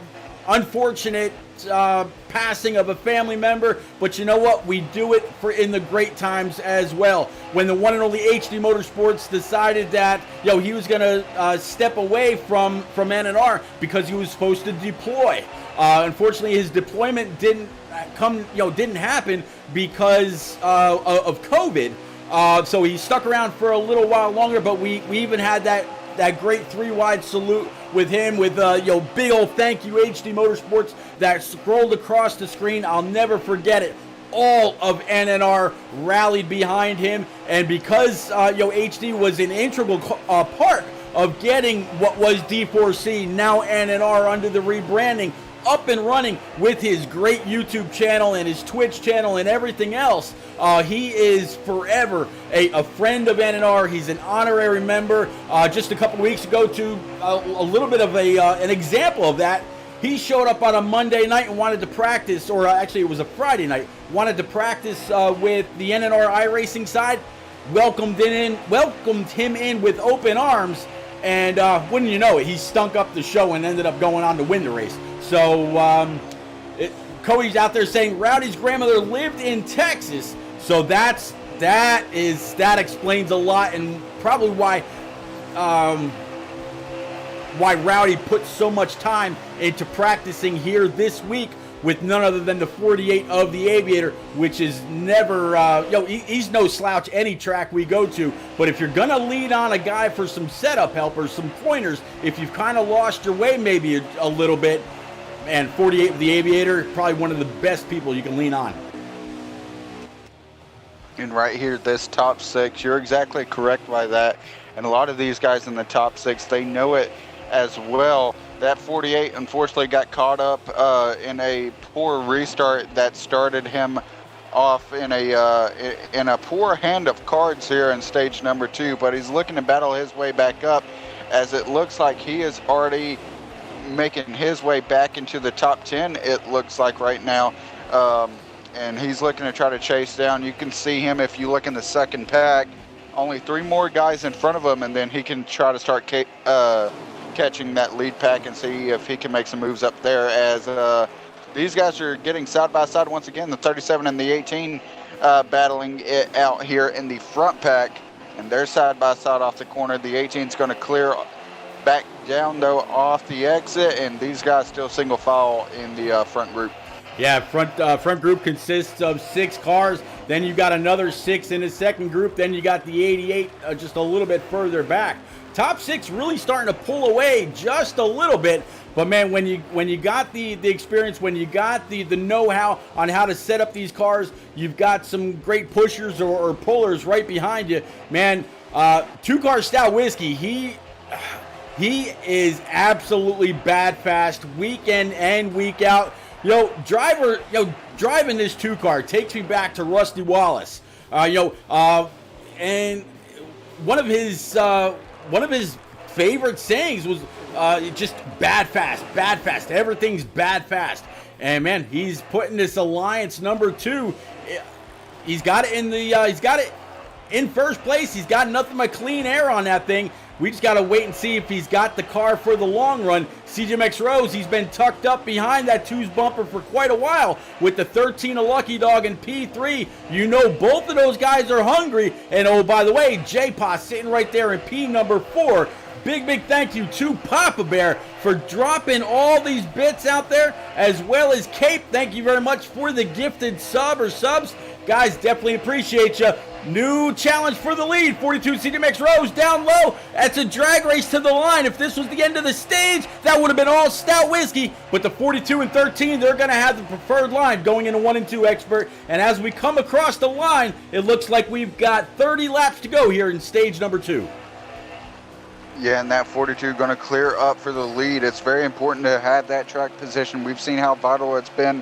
Speaker 1: unfortunate passing of a family member, but you know what? We do it in the great times as well. When the one and only HD Motorsports decided that he was going to step away from NNR because he was supposed to deploy. Unfortunately, his deployment didn't happen because of COVID. So he stuck around for a little while longer, but we even had that great 3-wide salute with him with big old thank you HD Motorsports that scrolled across the screen. I'll never forget it. All of NNR rallied behind him, and because HD was an integral part of getting what was D4C, now NNR under the rebranding, up and running with his great YouTube channel and his Twitch channel and everything else. He is forever a friend of NNR. He's an honorary member. Just a couple weeks ago, to a little bit of an example of that, he showed up on a Monday night and wanted to practice, or actually it was a Friday night, wanted to practice with the NNR iRacing side. Welcomed him in with open arms, and wouldn't you know it, he stunk up the show and ended up going on to win the race. So Cody's out there saying Rowdy's grandmother lived in Texas, so that explains a lot, and probably why Rowdy put so much time into practicing here this week with none other than the 48 of the Aviator, which is never, he's no slouch any track we go to. But if you're going to lean on a guy for some setup help or some pointers, if you've kind of lost your way maybe a little bit, and 48 of the Aviator, probably one of the best people you can lean on.
Speaker 3: And right here, this top 6, you're exactly correct by that. And a lot of these guys in the top 6, they know it as well. That 48 unfortunately got caught up in a poor restart that started him off in a poor hand of cards here in stage number 2, but he's looking to battle his way back up, as it looks like he is already making his way back into the top 10, it looks like right now. And he's looking to try to chase down. You can see him if you look in the second pack, only 3 more guys in front of him, and then he can try to start catching that lead pack and see if he can make some moves up there, as these guys are getting side by side once again. The 37 and the 18 battling it out here in the front pack, and they're side by side off the corner. The 18 is going to clear back down though off the exit, and these guys still single file in the front group.
Speaker 1: Yeah, front group consists of 6 cars. Then you got another 6 in the second group. Then you got the 88 just a little bit further back. Top 6 really starting to pull away just a little bit. But man, when you got the experience, when you got the know-how on how to set up these cars, you've got some great pushers or pullers right behind you. Man, 2-Car Stout Whiskey, he is absolutely bad fast week in and week out. Driving this 2-car takes me back to Rusty Wallace. And one of his favorite sayings was just bad fast. Everything's bad fast. And man, he's putting this Alliance number 2. He's got it in first place. He's got nothing but clean air on that thing. We just got to wait and see if he's got the car for the long run. CJMX Rose, he's been tucked up behind that 2's bumper for quite a while with the 13 of Lucky Dog and P3. You know both of those guys are hungry. And oh, by the way, J-Pa sitting right there in P number 4. Big thank you to Papa Bear for dropping all these bits out there, as well as Cape. Thank you very much for the gifted sub or subs. Guys, definitely appreciate you. New challenge for the lead. 42 CJ Max Rose down low. That's a drag race to the line. If this was the end of the stage, that would have been all Stout Whiskey. But the 42 and 13, they're going to have the preferred line going into 1 and 2 Expert. And as we come across the line, it looks like we've got 30 laps to go here in stage number 2.
Speaker 3: Yeah, and that 42 going to clear up for the lead. It's very important to have that track position. We've seen how vital it's been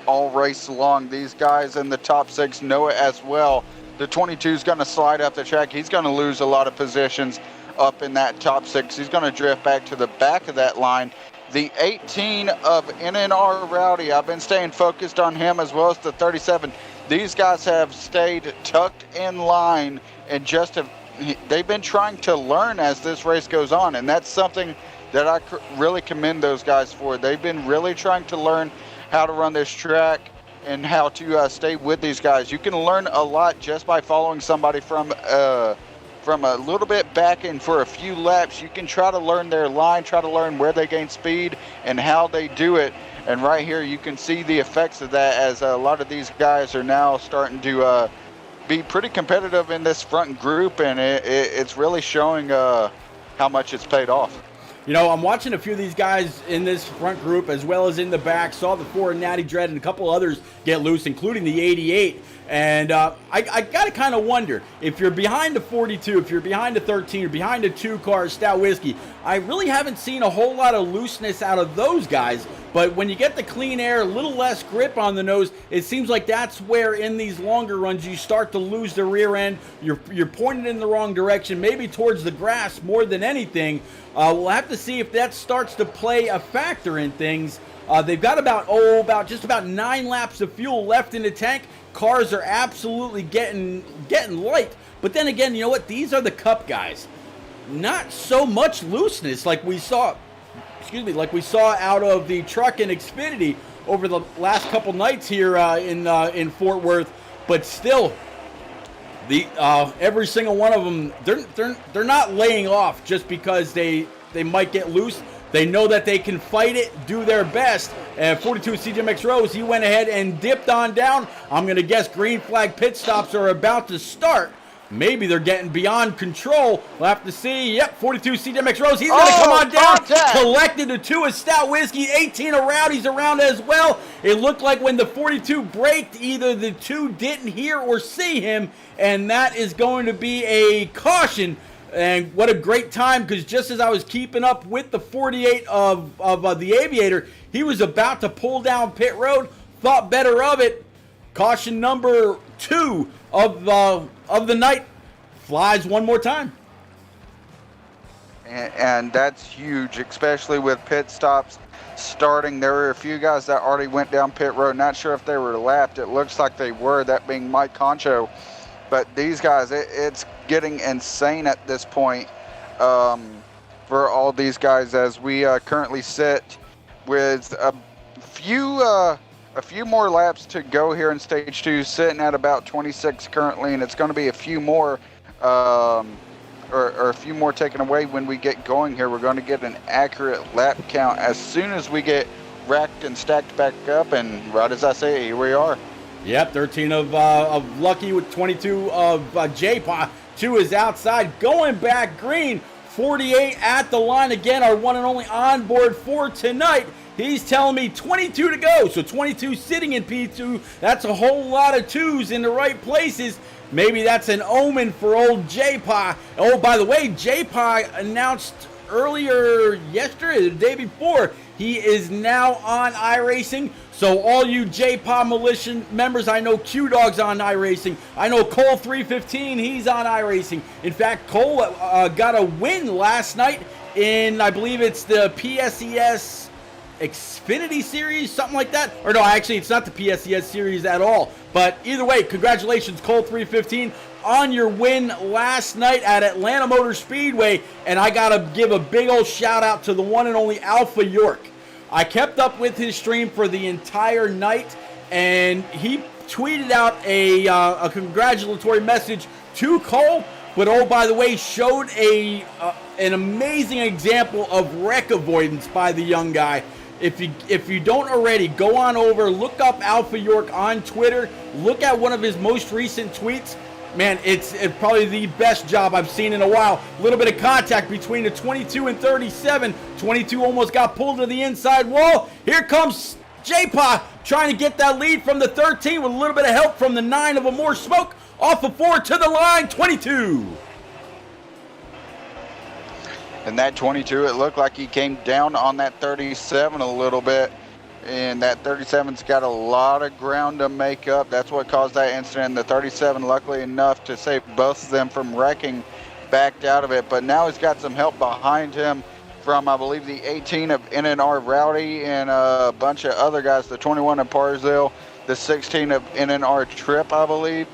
Speaker 3: all race long. These guys in the top 6 know it as well. The 22 is going to slide up the track. He's going to lose a lot of positions up in that top 6. He's going to drift back to the back of that line. The 18 of NNR Rowdy, I've been staying focused on him, as well as the 37. These guys have stayed tucked in line and they've been trying to learn as this race goes on, and that's something that I really commend those guys for. They've been really trying to learn how to run this track and how to stay with these guys. You can learn a lot just by following somebody from a little bit back and for a few laps. You can try to learn their line, try to learn where they gain speed and how they do it. And right here you can see the effects of that, as a lot of these guys are now starting to be pretty competitive in this front group, and it's really showing how much it's paid off.
Speaker 1: You know, I'm watching a few of these guys in this front group as well as in the back. Saw the 4 Natty Dread and a couple others get loose, including the 88. And I got to kind of wonder, if you're behind the 42, if you're behind the 13, or behind the 2 car Stout Whiskey, I really haven't seen a whole lot of looseness out of those guys. But when you get the clean air, a little less grip on the nose, it seems like that's where in these longer runs you start to lose the rear end. You're pointed in the wrong direction, maybe towards the grass more than anything. We'll have to see if that starts to play a factor in things. They've got just about 9 laps of fuel left in the tank. Cars are absolutely getting light. But then again, you know what? These are the Cup guys. Not so much looseness like we saw out of the truck and Xfinity over the last couple nights here in Fort Worth. But still, every single one of them, they're not laying off just because they might get loose. They know that they can fight it, do their best. And 42 CJMX Rose, he went ahead and dipped on down. I'm going to guess green flag pit stops are about to start. Maybe they're getting beyond control. We'll have to see. Yep, 42 CJMX Rose, he's going to come on down. Collected the 2 of Stout Whiskey, 18 of Rowdy's around as well. It looked like when the 42 braked, either the 2 didn't hear or see him, and that is going to be a caution. And what a great time, because just as I was keeping up with the 48 of the Aviator, he was about to pull down pit road, thought better of it. Caution number 2 of the night flies one more time.
Speaker 3: And that's huge, especially with pit stops starting. There were a few guys that already went down pit road. Not sure if they were lapped. It looks like they were, that being Mike Concho. But these guys, it's getting insane at this point for all these guys, as we currently sit with a few more laps to go here in stage 2, sitting at about 26 currently, and it's going to be a few more or a few more taken away when we get going here. We're going to get an accurate lap count as soon as we get racked and stacked back up, and right as I say, here we are.
Speaker 1: Yep, 13 of Lucky with 22 of J-Pa. 2 is outside, going back green. 48 at the line again, our one and only onboard for tonight. He's telling me 22 to go, so 22 sitting in P2. That's a whole lot of 2s in the right places. Maybe that's an omen for old J-Pa. Oh, by the way, J-Pa announced earlier yesterday, the day before, he is now on iRacing. So all you J-Pa militia members, I know Q-Dog's on iRacing. I know Cole 315, he's on iRacing. In fact, Cole got a win last night in, I believe it's the PSES Xfinity Series, something like that. Or no, actually, it's not the PSES Series at all. But either way, congratulations, Cole 315, on your win last night at Atlanta Motor Speedway. And I got to give a big old shout out to the one and only Alpha York. I kept up with his stream for the entire night, and he tweeted out a congratulatory message to Cole, but oh, by the way, showed an amazing example of wreck avoidance by the young guy. If you don't already, go on over, look up Alpha York on Twitter, look at one of his most recent tweets. man, it's probably the best job I've seen in a while. A little bit of contact between the 22 and 37. 22 almost got pulled to the inside wall. Here comes J-Pa trying to get that lead from the 13 with a little bit of help from the 9 of a more smoke. Off of 4 to the line, 22.
Speaker 3: And that 22, it looked like he came down on that 37 a little bit. And that 37's got a lot of ground to make up. That's what caused that incident. The 37, luckily enough to save both of them from wrecking, backed out of it. But now he's got some help behind him from, I believe, the 18 of NNR Rowdy and a bunch of other guys. The 21 of Parzell, the 16 of NNR Trip, I believe.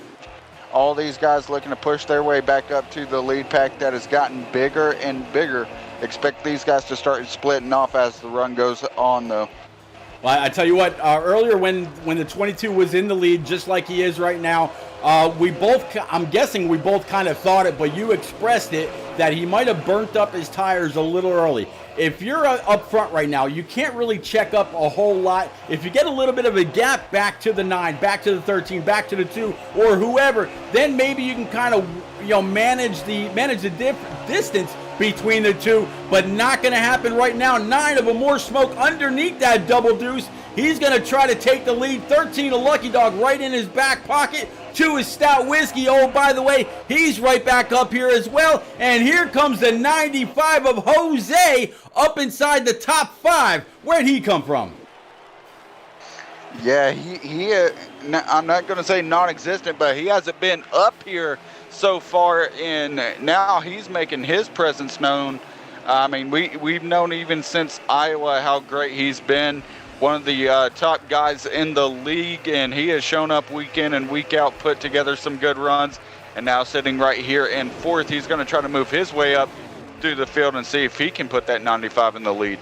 Speaker 3: All these guys looking to push their way back up to the lead pack that has gotten bigger and bigger. Expect these guys to start splitting off as the run goes on, though.
Speaker 1: Well, I tell you what, earlier when the 22 was in the lead, just like he is right now, I'm guessing we both kind of thought it, but you expressed it, that he might have burnt up his tires a little early. If you're up front right now, you can't really check up a whole lot. If you get a little bit of a gap back to the 9, back to the 13, back to the 2, or whoever, then maybe you can kind of manage the distance between the two, but not going to happen right now. 9 of a more smoke underneath that double deuce. He's going to try to take the lead. 13 a Lucky Dog right in his back pocket. 2 is Stout Whiskey. Oh, by the way, he's right back up here as well. And here comes the 95 of Jose up inside the top 5. Where'd he come from?
Speaker 3: Yeah, he I'm not going to say non-existent, but he hasn't been up here so far, and now he's making his presence known. I mean, we've known even since Iowa how great he's been. One of the top guys in the league, and he has shown up week in and week out, put together some good runs, and now sitting right here in 4th, he's going to try to move his way up through the field and see if he can put that 95 in the lead.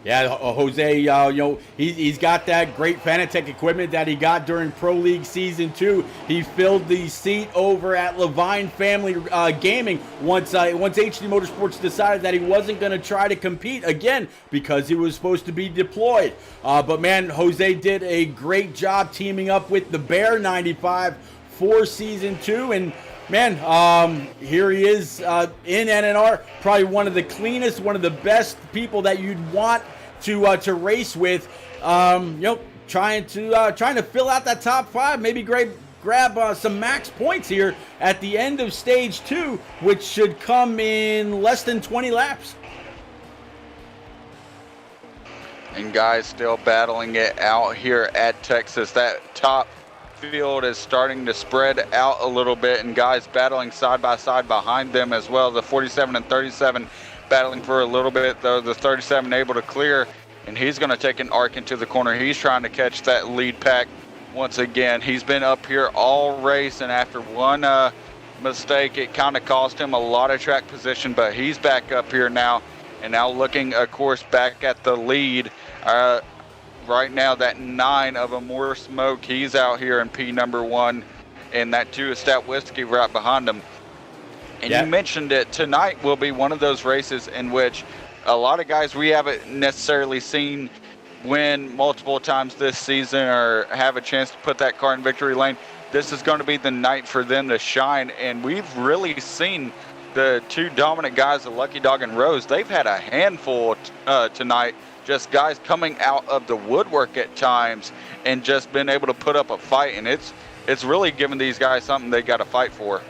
Speaker 1: Yeah, Jose, he's got that great Fanatec equipment that he got during Pro League Season 2. He filled the seat over at Levine Family Gaming once HD Motorsports decided that he wasn't going to try to compete again because he was supposed to be deployed. But, man, Jose did a great job teaming up with the Bear 95 for Season 2, and man, here he is in NNR, probably one of the cleanest, one of the best people that you'd want to race with. Trying to fill out that top 5, maybe grab some max points here at the end of stage 2, which should come in less than 20 laps.
Speaker 3: And guys still battling it out here at Texas. That top field is starting to spread out a little bit, and guys battling side by side behind them as well. The 47 and 37 battling for a little bit, though. The 37 able to clear, and he's going to take an arc into the corner. He's trying to catch that lead pack once again. He's been up here all race, and after one mistake, it kind of cost him a lot of track position, but he's back up here now, and now looking, of course, back at the lead. Right now, that 9 of a more smoke, he's out here in P number 1, and that 2 is Stout Whiskey right behind him. And You mentioned it, tonight will be one of those races in which a lot of guys we haven't necessarily seen win multiple times this season or have a chance to put that car in victory lane. This is going to be the night for them to shine, and we've really seen the 2 dominant guys, the Lucky Dog and Rose. They've had a handful tonight. Just guys coming out of the woodwork at times and just been able to put up a fight, and it's really given these guys something they got to fight for.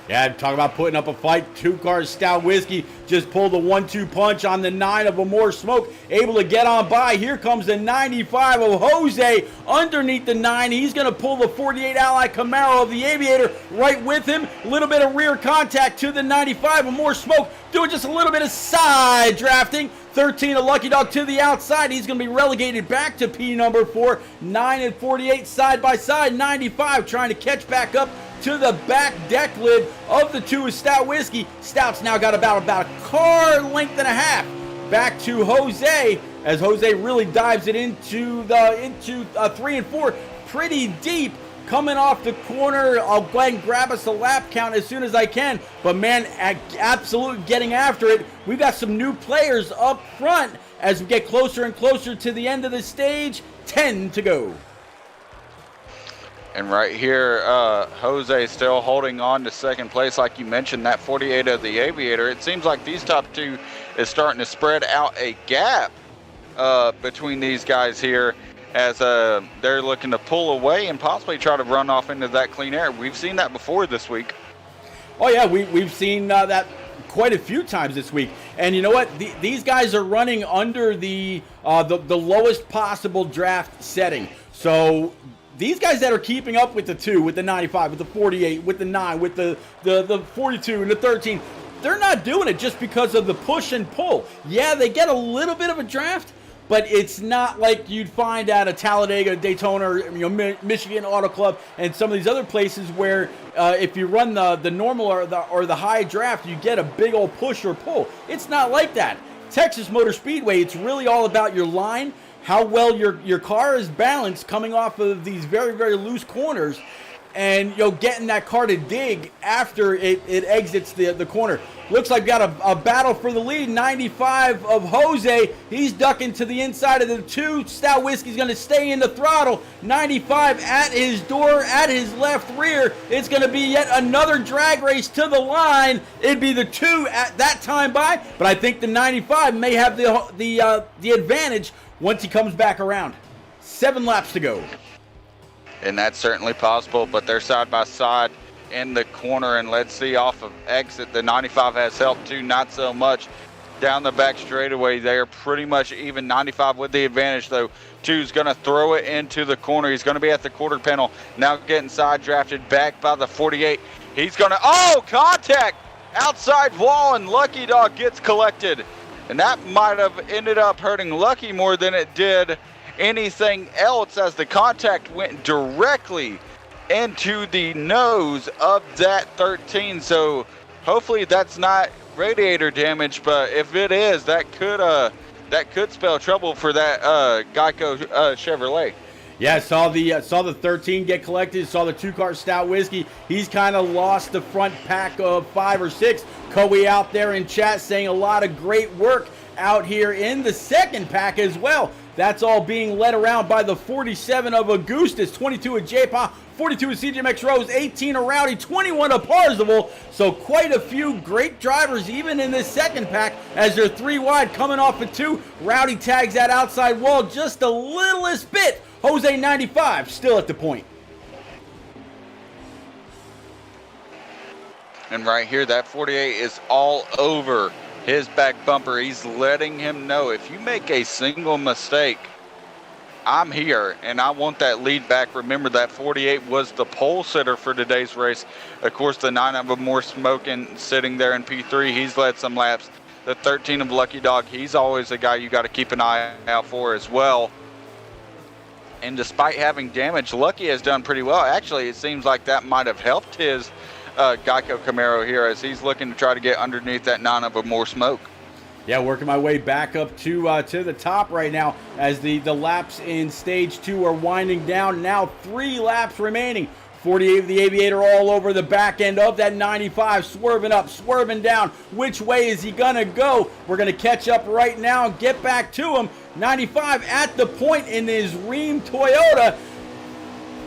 Speaker 1: Yeah, talk about putting up a fight. 2 cars, Stout Whiskey just pulled a 1-2 punch on the 9 of a more smoke, able to get on by. Here comes the 95 of Jose underneath the 9. He's going to pull the 48 Ally Camaro of the Aviator right with him. A little bit of rear contact to the 95 of more smoke, doing just a little bit of side drafting. 13 a Lucky Dog to the outside. He's going to be relegated back to P number 4. 9 and 48 side by side. 95 trying to catch back up to the back deck lid of the 2 is Stout Whiskey. Stout's now got about a car length and a half back to Jose, as Jose really dives it into 3 and 4 pretty deep. Coming off the corner, I'll go ahead and grab us a lap count as soon as I can. But man, absolutely getting after it. We've got some new players up front as we get closer and closer to the end of the stage. 10 to go.
Speaker 3: And right here, Jose still holding on to second place. Like you mentioned, that 48 of the Aviator. It seems like these top two is starting to spread out a gap between these guys here as they're looking to pull away and possibly try to run off into that clean air. We've seen that before this week.
Speaker 1: Oh, yeah, we've seen that quite a few times this week. And you know what? These guys are running under the lowest possible draft setting. So these guys that are keeping up with the 2, with the 95, with the 48, with the 9, with the 42 and the 13, they're not doing it just because of the push and pull. Yeah, they get a little bit of a draft, but it's not like you'd find at a Talladega, Daytona, or Michigan Auto Club, and some of these other places where if you run the normal or the high draft, you get a big old push or pull. It's not like that. Texas Motor Speedway, it's really all about your line, how well your car is balanced coming off of these very, very loose corners, and getting that car to dig after it exits the corner. Looks like we got a battle for the lead. 95 of Jose. He's ducking to the inside of the 2. Stout Whiskey's going to stay in the throttle. 95 at his door, at his left rear. It's going to be yet another drag race to the line. It'd be the 2 at that time by, but I think the 95 may have the advantage once he comes back around. 7 laps to go.
Speaker 3: And that's certainly possible, but they're side by side in the corner, and let's see, off of exit, the 95 has helped too, not so much down the back straightaway. They are pretty much even. 95 with the advantage, though. 2's going to throw it into the corner. He's going to be at the quarter panel, now getting side drafted back by the 48. He's going to, contact outside wall, and Lucky Dog gets collected, and that might have ended up hurting Lucky more than it did anything else, as the contact went directly into the nose of that 13. So hopefully that's not radiator damage, but if it is, that could spell trouble for that Geico Chevrolet.
Speaker 1: Yeah, saw the 13 get collected, saw the 2-car Stout Whiskey. He's kind of lost the front pack of 5 or 6. Coey out there in chat saying a lot of great work out here in the second pack as well. That's all being led around by the 47 of Augustus, 22 of J-Pa, 42 of CJMX Rose, 18 of Rowdy, 21 of Parzival. So quite a few great drivers even in this second pack as they're 3 wide coming off of 2. Rowdy tags that outside wall just a littlest bit. Jose 95 still at the point.
Speaker 3: And right here, that 48 is all over his back bumper. He's letting him know, if you make a single mistake, I'm here and I want that lead back. Remember, that 48 was the pole sitter for today's race. Of course, the 9 of More Smoking sitting there in P3, he's led some laps. The 13 of Lucky Dog, he's always a guy you got to keep an eye out for as well. And despite having damage, Lucky has done pretty well. Actually, it seems like that might have helped his Geico Camaro here, as he's looking to try to get underneath that 9 of More Smoke.
Speaker 1: Yeah, working my way back up to the top right now as the laps in stage 2 are winding down. Now 3 laps remaining. 48 of the Aviator all over the back end of that 95, swerving up, swerving down. Which way is he gonna go? We're gonna catch up right now and get back to him. 95 at the point in his Ream Toyota,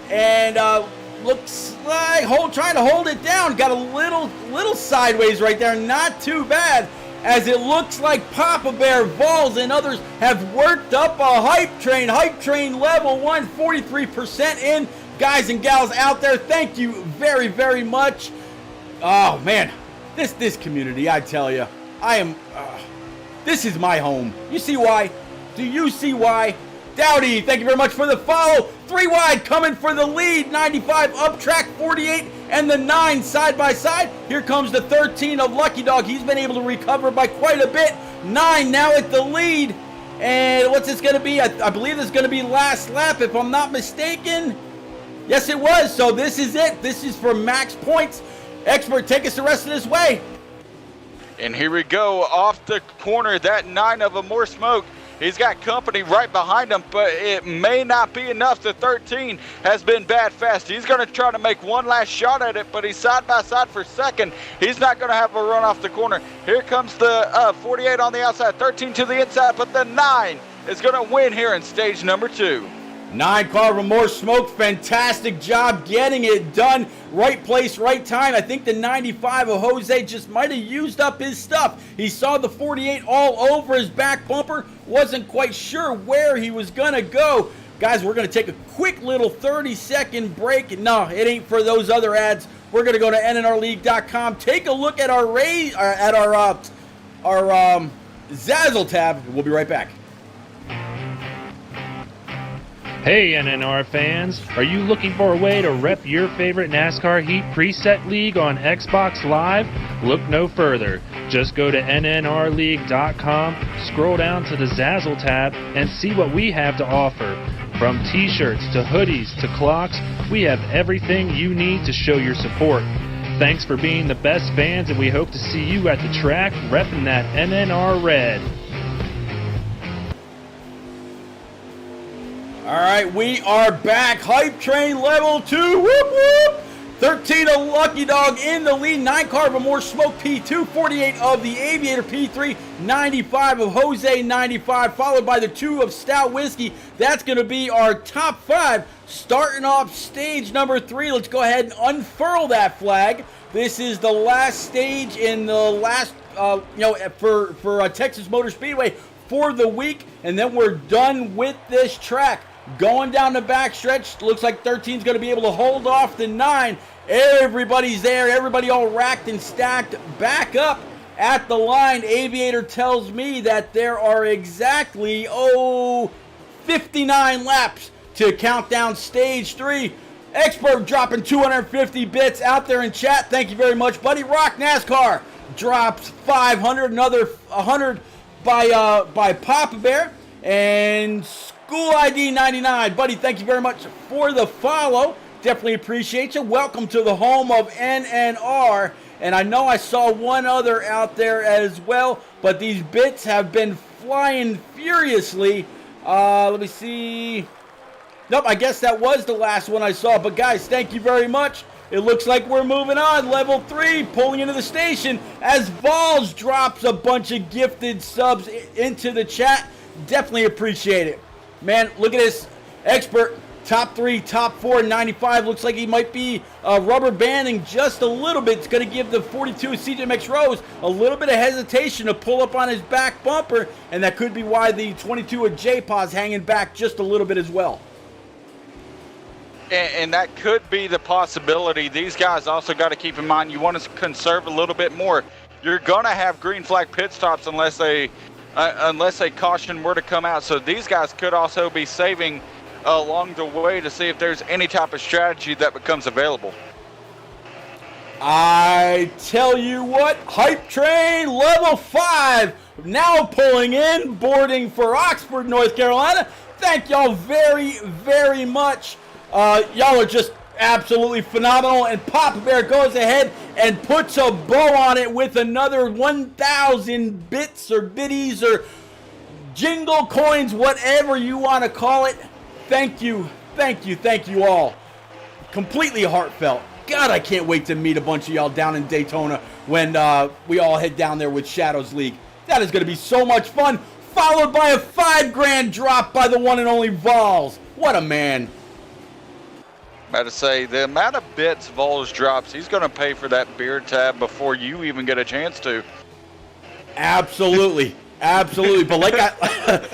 Speaker 1: and looks like trying to hold it down. Got a little sideways right there. Not too bad, as it looks like Papa Bear, Vols, and others have worked up a hype train. Hype train level 1, 43% in. Guys and gals out there, thank you very, very much. Oh man, this community, I tell you, this is my home. You see why? Do you see why? Dowdy, thank you very much for the follow. 3 wide coming for the lead. 95 up track, 48 and the 9 side by side. Here comes the 13 of Lucky Dog. He's been able to recover by quite a bit. 9 now at the lead. And what's this going to be? I believe this is going to be last lap, if I'm not mistaken. Yes, it was. So this is it. This is for max points. Expert, take us the rest of this way.
Speaker 3: And here we go, off the corner, that 9 of More Smoke. He's got company right behind him, but it may not be enough. The 13 has been bad fast. He's going to try to make one last shot at it, but he's side by side for second. He's not going to have a run off the corner. Here comes the 48 on the outside, 13 to the inside, but the 9 is going to win here in stage number 2.
Speaker 1: 9 Carver more smoke. Fantastic job getting it done. Right place, right time. I think the 95 of Jose just might have used up his stuff. He saw the 48 all over his back bumper. Wasn't quite sure where he was going to go. Guys, we're going to take a quick little 30-second break. No, it ain't for those other ads. We're going to go to nnrleague.com. Take a look at our Zazzle tab. We'll be right back.
Speaker 4: Hey NNR fans, are you looking for a way to rep your favorite NASCAR Heat preset league on Xbox Live? Look no further. Just go to nnrleague.com, scroll down to the Zazzle tab, and see what we have to offer. From t-shirts to hoodies to clocks, we have everything you need to show your support. Thanks for being the best fans, and we hope to see you at the track repping that NNR red.
Speaker 1: All right, we are back. Hype train level 2. Whoop, whoop. 13 of Lucky Dog in the lead. 9 Carver more smoke P2. 48 of the Aviator P3. 95 of Jose 95. Followed by the 2 of Stout Whiskey. That's going to be our top 5. Starting off stage number 3. Let's go ahead and unfurl that flag. This is the last stage in the last, for Texas Motor Speedway for the week. And then we're done with this track. Going down the backstretch, looks like 13's going to be able to hold off the 9. Everybody's there. Everybody all racked and stacked back up at the line. Aviator tells me that there are exactly, 59 laps to count down stage 3. Expert dropping 250 bits out there in chat. Thank you very much, buddy. Rock NASCAR drops 500. Another 100 by Papa Bear. And School ID 99. Buddy, thank you very much for the follow. Definitely appreciate you. Welcome to the home of NNR. And I know I saw one other out there as well, but these bits have been flying furiously. Let me see. Nope, I guess that was the last one I saw. But guys, thank you very much. It looks like we're moving on. Level 3, pulling into the station as Vols drops a bunch of gifted subs into the chat. Definitely appreciate it. Man, look at this. Expert, top 3, top 4, 95. Looks like he might be rubber banding just a little bit. It's going to give the 42 CJMX Rose a little bit of hesitation to pull up on his back bumper. And that could be why the 22 of J-Paw's hanging back just a little bit as well.
Speaker 3: And that could be the possibility. These guys also got to keep in mind, you want to conserve a little bit more. You're going to have green flag pit stops unless a caution were to come out. So these guys could also be saving along the way to see if there's any type of strategy that becomes available.
Speaker 1: I tell you what, Hype Train level 5 now pulling in, boarding for Oxford, North Carolina. Thank y'all very, very much. Y'all are just absolutely phenomenal, and Papa Bear goes ahead and puts a bow on it with another 1,000 bits or biddies or jingle coins, whatever you want to call it. Thank you, thank you, thank you all. Completely heartfelt. God, I can't wait to meet a bunch of y'all down in Daytona when we all head down there with Shadows League. That is going to be so much fun, followed by a $5,000 drop by the one and only Vols. What a man.
Speaker 3: About to say, the amount of bits Vols drops, he's going to pay for that beer tab before you even get a chance to.
Speaker 1: Absolutely. Absolutely. But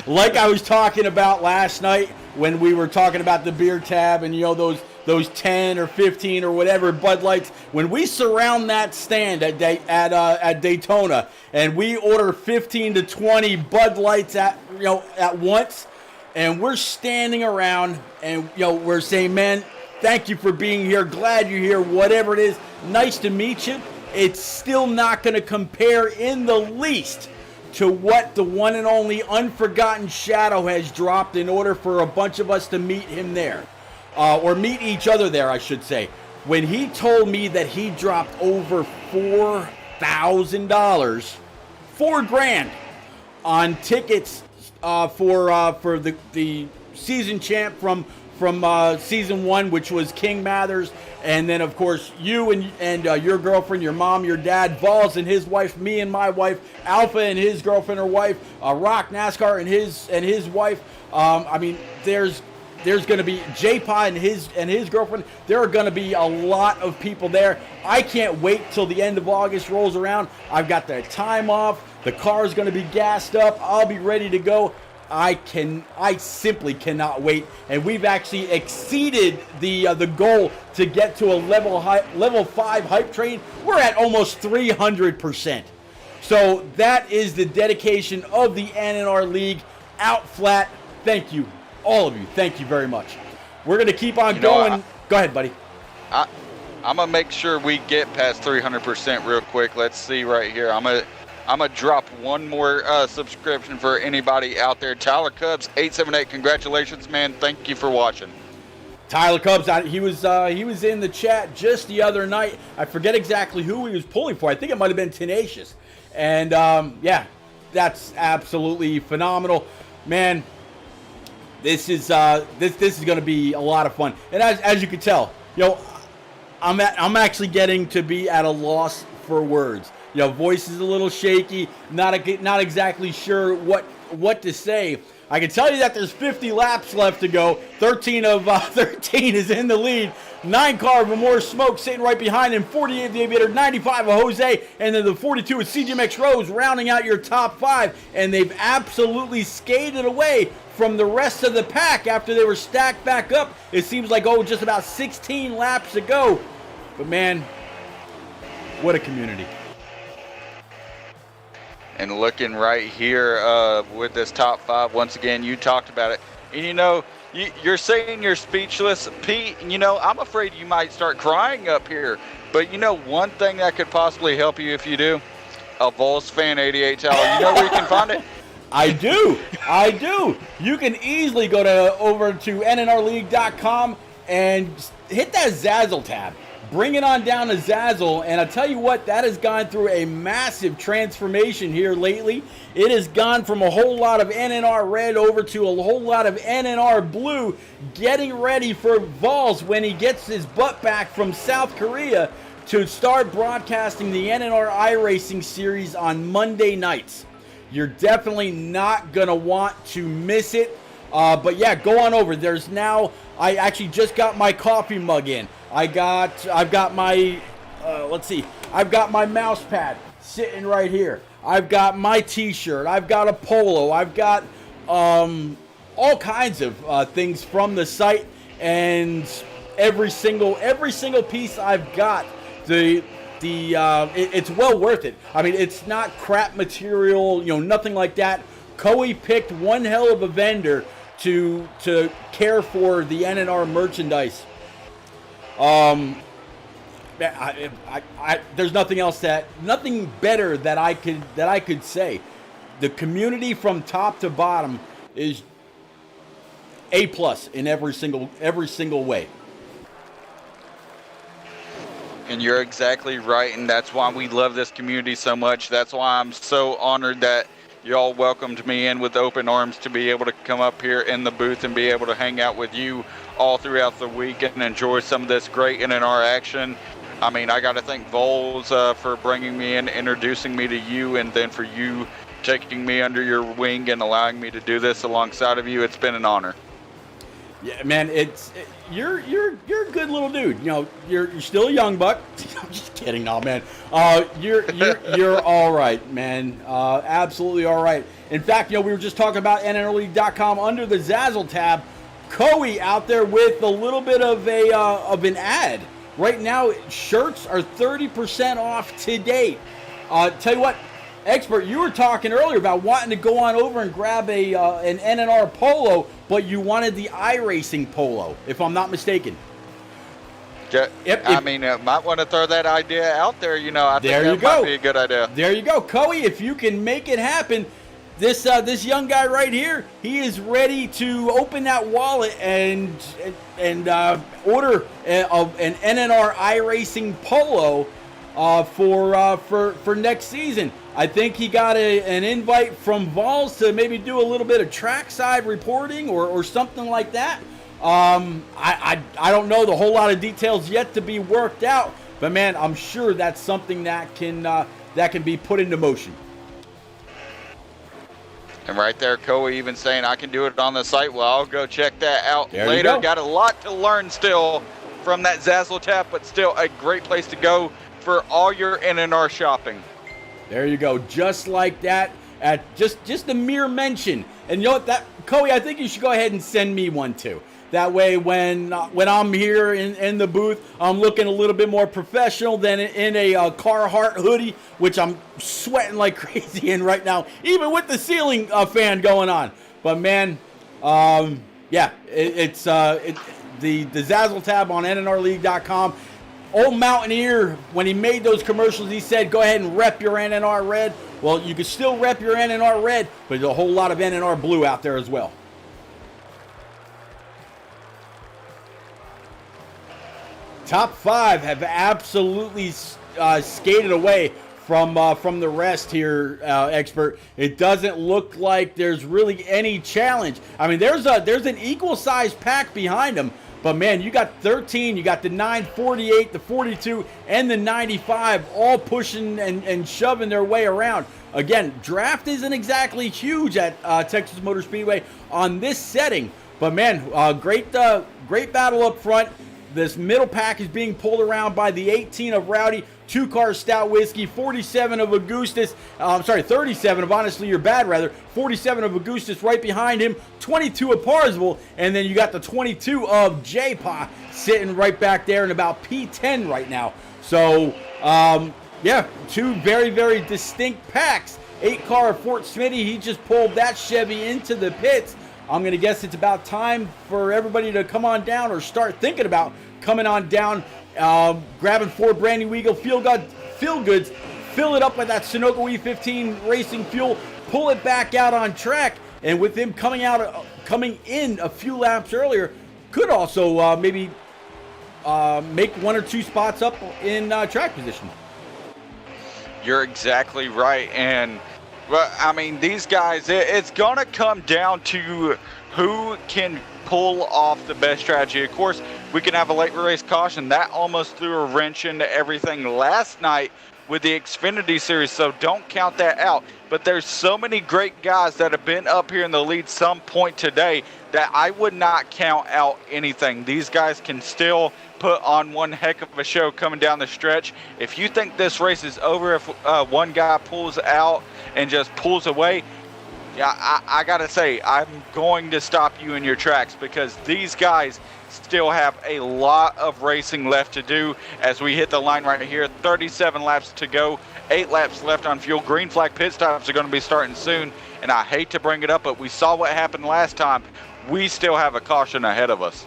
Speaker 1: like I was talking about last night when we were talking about the beer tab and, those 10 or 15 or whatever Bud Lights, when we surround that stand at Daytona and we order 15 to 20 Bud Lights at once, and we're standing around and, we're saying, man, thank you for being here. Glad you're here. Whatever it is, nice to meet you. It's still not going to compare in the least to what the one and only Unforgotten Shadow has dropped in order for a bunch of us to meet him there. Or meet each other there, I should say. When he told me that he dropped over $4,000, $4,000 on tickets for the season champ from season 1, which was King Mathers, and then of course you and your girlfriend, your mom, your dad, Vols and his wife, me and my wife, Alpha and his girlfriend or wife, Rock NASCAR and his wife. I mean, there's There's going to be J-Pa and his girlfriend. There are going to be a lot of people there. I can't wait till the end of August rolls around. I've got the time off. The car is going to be gassed up. I'll be ready to go. I simply cannot wait. And we've actually exceeded the goal to get to a level 5 hype train. We're at almost 300%. So that is the dedication of the NNR League. Out flat. Thank you, all of you. Thank you very much. We're going to keep on going. Go ahead, buddy.
Speaker 3: I'm going to make sure we get past 300% real quick. Let's see right here. I'm gonna drop one more subscription for anybody out there. Tyler Cubs 878. Congratulations, man. Thank you for watching.
Speaker 1: Tyler Cubs, he was in the chat just the other night. I forget exactly who he was pulling for. I think it might have been Tenacious. And yeah, that's absolutely phenomenal, man. This is going to be a lot of fun. And as you can tell, I'm actually getting to be at a loss for words. Voice is a little shaky, not exactly sure what to say. I can tell you that there's 50 laps left to go. 13 is in the lead. 9 car of More Smoke sitting right behind him. 48 the Aviator, 95 of Jose, and then the 42 is CGMX Rose rounding out your top 5. And they've absolutely skated away from the rest of the pack after they were stacked back up. It seems like, just about 16 laps to go. But man, what a community.
Speaker 3: And looking right here with this top 5, once again, you talked about it. And you're saying you're speechless, Pete. I'm afraid you might start crying up here. But one thing that could possibly help you if you do, a Vols Fan 88 towel. You know where you can find it?
Speaker 1: I do. You can easily go over to nnrleague.com and hit that Zazzle tab. Bring it on down to Zazzle, and I'll tell you what, that has gone through a massive transformation here lately. It has gone from a whole lot of NNR red over to a whole lot of NNR blue, getting ready for Vols when he gets his butt back from South Korea to start broadcasting the NNR iRacing series on Monday nights. You're definitely not going to want to miss it. But yeah, go on over. There's now, I actually just got my coffee mug in. I've got my, I've got my mouse pad sitting right here. I've got my t-shirt. I've got a polo. I've got all kinds of things from the site, and every single piece I've got, it's well worth it. I mean, it's not crap material, nothing like that. Koei picked one hell of a vendor to care for the NNR merchandise. There's nothing better that I could say. The community from top to bottom is A+ in every single way.
Speaker 3: And you're exactly right, and that's why we love this community so much. That's why I'm so honored that y'all welcomed me in with open arms to be able to come up here in the booth and be able to hang out with you all throughout the week and enjoy some of this great NNR action. I mean, I got to thank Vols for bringing me in, introducing me to you, and then for you taking me under your wing and allowing me to do this alongside of you. It's been an honor.
Speaker 1: Yeah, man, you're a good little dude. You're still a young buck. I'm just kidding, no, man. You're all right, man. Absolutely all right. In fact, we were just talking about NNRleague.com under the Zazzle tab. Koei out there with a little bit of an ad. Right now, shirts are 30% off today. Tell you what, Expert, you were talking earlier about wanting to go on over and grab an NNR polo, but you wanted the iRacing polo, if I'm not mistaken.
Speaker 3: I might want to throw that idea out there. I think that might be a good idea.
Speaker 1: There you go. Koei, if you can make it happen, this young guy right here, he is ready to open that wallet and order an NNR iRacing polo for next season. I think he got an invite from Vols to maybe do a little bit of trackside reporting or something like that. I don't know the whole lot of details yet to be worked out, but man, I'm sure that's something that can be put into motion.
Speaker 3: And right there, Coe even saying, I can do it on the site. Well, I'll go check that out
Speaker 1: There you
Speaker 3: later.
Speaker 1: go.
Speaker 3: Got a lot to learn still from that Zazzle Tap, but still a great place to go for all your NNR shopping.
Speaker 1: There you go. Just like that. At just a mere mention. And you know what? Coe, I think you should go ahead and send me one too. That way, when I'm here in the booth, I'm looking a little bit more professional than in a Carhartt hoodie, which I'm sweating like crazy in right now, even with the ceiling fan going on. But man, yeah, it's the Zazzle tab on NNRleague.com. Old Mountaineer, when he made those commercials, he said, go ahead and rep your NNR red. Well, you can still rep your NNR red, but there's a whole lot of NNR blue out there as well. Top 5 have absolutely skated away from the rest here, expert. It doesn't look like there's really any challenge. I mean, there's an equal sized pack behind them, but man, you got 13, you got the 948, the 42, and the 95 all pushing and shoving their way around. Again, draft isn't exactly huge at Texas Motor Speedway on this setting, but man, great battle up front. This middle pack is being pulled around by the 18 of Rowdy, 2-car Stout Whiskey, 47 of Augustus, 37 of Honestly You're Bad, rather, 47 of Augustus right behind him, 22 of Parzival, and then you got the 22 of J-Pa sitting right back there in about P10 right now. So, yeah, 2 very, very distinct packs. 8-car Fort Smitty, he just pulled that Chevy into the pits. I'm going to guess it's about time for everybody to come on down or start thinking about coming on down, grabbing 4 brand new Eagle Feel Goods, fill it up with that Sunoco E15 racing fuel, pull it back out on track, and with him coming in a few laps earlier, could also maybe make 1 or 2 spots up in track position.
Speaker 3: You're exactly right, and well, I mean, these guys, it's going to come down to who can pull off the best strategy. Of course, we can have a late race caution. That almost threw a wrench into everything last night with the Xfinity Series, so don't count that out. But there's so many great guys that have been up here in the lead some point today that I would not count out anything. These guys can still put on one heck of a show coming down the stretch. If you think this race is over if one guy pulls out and just pulls away, yeah, I gotta say, I'm going to stop you in your tracks, because these guys still have a lot of racing left to do as we hit the line right here. 37 laps to go, 8 laps left on fuel. Green flag pit stops are going to be starting soon, and I hate to bring it up, but we saw what happened last time. We still have a caution ahead of us.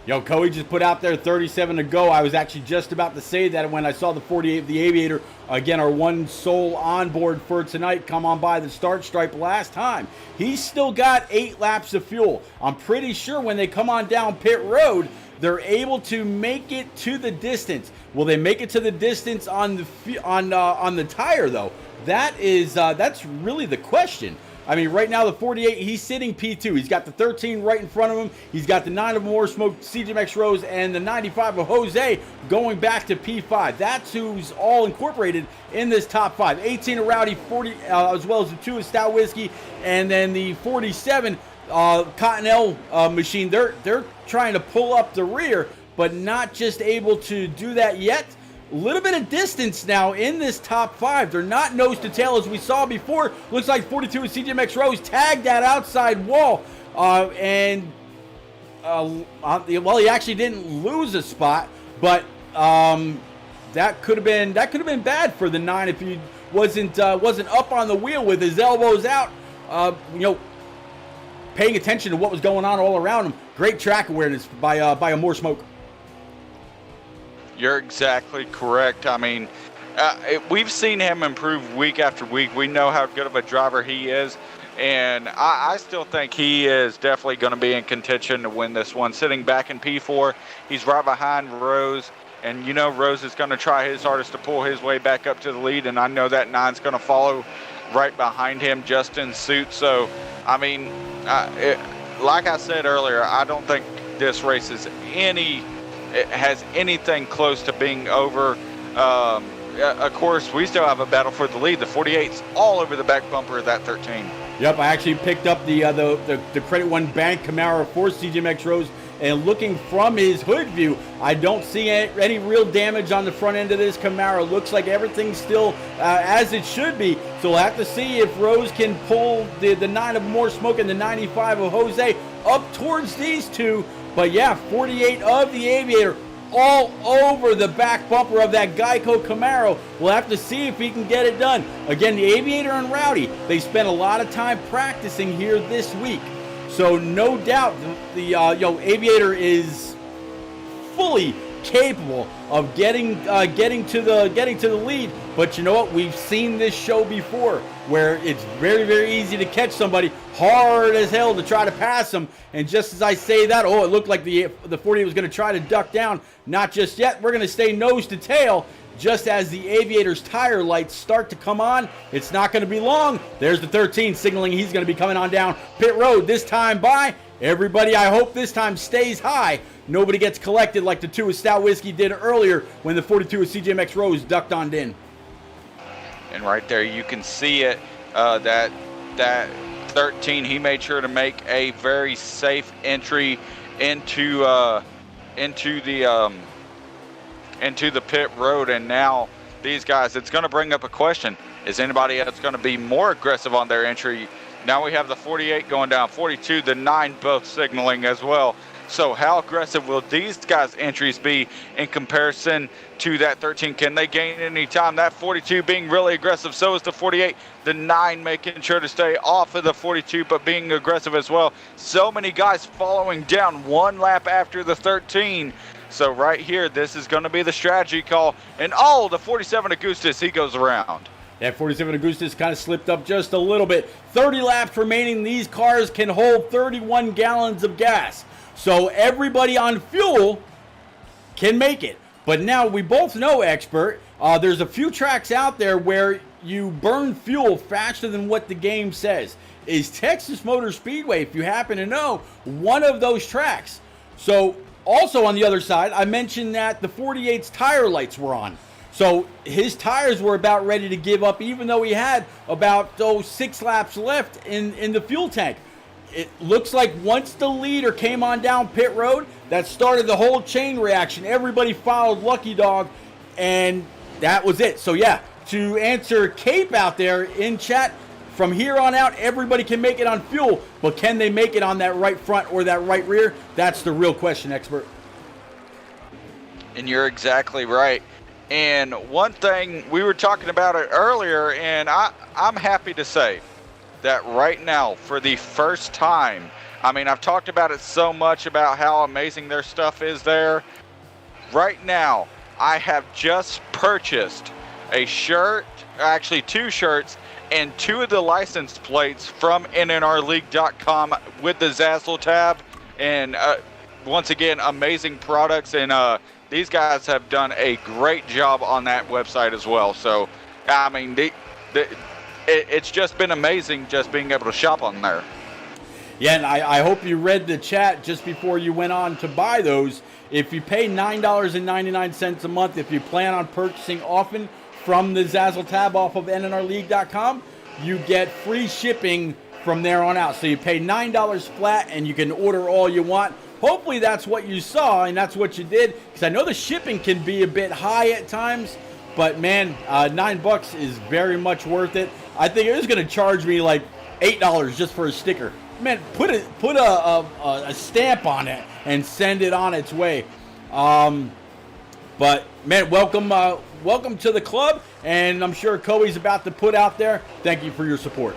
Speaker 1: Yo, Coe just put out there 37 to go. I was actually just about to say that when I saw the 48 of the Aviator, again, our one sole onboard for tonight, come on by the start stripe last time. He's still got 8 laps of fuel. I'm pretty sure when they come on down pit road, they're able to make it to the distance. Will they make it to the distance on the tire though? That's really the question. I mean, right now the 48, he's sitting P2. He's got the 13 right in front of him. He's got the 9 of More Smoke, CJ Rose, and the 95 of Jose going back to P5. That's who's all incorporated in this top 5. 18 of Rowdy, 40, as well as the 2 of Stout Whiskey, and then the 47 Cottonelle machine. They're trying to pull up the rear, but not just able to do that yet. A little bit of distance now in this top 5. They're not nose to tail as we saw before. Looks like 42 with CJ Rose tagged that outside wall. Well, he actually didn't lose a spot, but that could have been bad for the 9 if he wasn't up on the wheel with his elbows out. Paying attention to what was going on all around him. Great track awareness by a More Smoke.
Speaker 3: You're exactly correct. I mean, we've seen him improve week after week. We know how good of a driver he is, and I still think he is definitely going to be in contention to win this one. Sitting back in P4, he's right behind Rose, and Rose is going to try his hardest to pull his way back up to the lead, and I know that 9's going to follow right behind him just in suit. So, I mean, like I said earlier, I don't think this race is has anything close to being over. Of course, we still have a battle for the lead. The 48's all over the back bumper of that 13.
Speaker 1: Yep, I actually picked up the Credit One Bank Camaro for CJMX Rose, and looking from his hood view, I don't see any real damage on the front end of this Camaro. Looks like everything's still as it should be. So we'll have to see if Rose can pull the 9 of More Smoke and the 95 of Jose up towards these two. But yeah, 48 of the Aviator all over the back bumper of that Geico Camaro. We'll have to see if he can get it done. Again, the Aviator and Rowdy, they spent a lot of time practicing here this week. So no doubt the Aviator is fully capable of getting to the lead. But you know what? We've seen this show before where it's very, very easy to catch somebody, hard as hell to try to pass them. And just as I say that, it looked like the 48 was going to try to duck down. Not just yet. We're going to stay nose to tail. Just as the Aviator's tire lights start to come on, it's not going to be long. There's the 13 signaling he's going to be coming on down pit road. This time by everybody, I hope this time stays high. Nobody gets collected like the 2 of Stout Whiskey did earlier when the 42 of CJMX Rose ducked on in.
Speaker 3: And right there, you can see it. That 13, he made sure to make a very safe entry into the pit road. And now these guys, it's going to bring up a question: is anybody else going to be more aggressive on their entry? Now we have the 48 going down, 42, the 9 both signaling as well. So how aggressive will these guys' entries be in comparison to that 13? Can they gain any time? That 42 being really aggressive, so is the 48. The 9 making sure to stay off of the 42, but being aggressive as well. So many guys following down 1 lap after the 13. So right here, this is going to be the strategy call. And the 47 Augustus, he goes around.
Speaker 1: That 47 Augustus kind of slipped up just a little bit. 30 laps remaining. These cars can hold 31 gallons of gas. So everybody on fuel can make it. But now we both know, Expert, there's a few tracks out there where you burn fuel faster than what the game says. Is Texas Motor Speedway, if you happen to know, one of those tracks? So also on the other side, I mentioned that the 48's tire lights were on. So his tires were about ready to give up, even though he had about 6 laps left in the fuel tank. It looks like once the leader came on down pit road, that started the whole chain reaction. Everybody followed Lucky Dog, and that was it. So yeah, to answer Cape out there in chat, from here on out, everybody can make it on fuel, but can they make it on that right front or that right rear? That's the real question, Expert.
Speaker 3: And you're exactly right. And one thing, we were talking about it earlier, and I'm happy to say that right now, for the first time, I mean, I've talked about it so much about how amazing their stuff is there. Right now, I have just purchased a shirt, actually 2 shirts, and 2 of the license plates from NNRLeague.com with the Zazzle tab. And once again, amazing products. And these guys have done a great job on that website as well. So, I mean, it's just been amazing just being able to shop on there.
Speaker 1: Yeah, and I hope you read the chat just before you went on to buy those. If you pay $9.99 a month, if you plan on purchasing often from the Zazzle tab off of NNRLeague.com, you get free shipping from there on out. So you pay $9 flat and you can order all you want. Hopefully that's what you saw and that's what you did, because I know the shipping can be a bit high at times, but man, $9 is very much worth it. I think it was going to charge me like $8 just for a sticker. Man, put a stamp on it and send it on its way. But man, welcome to the club, and I'm sure Coey's about to put out there. Thank you for your support.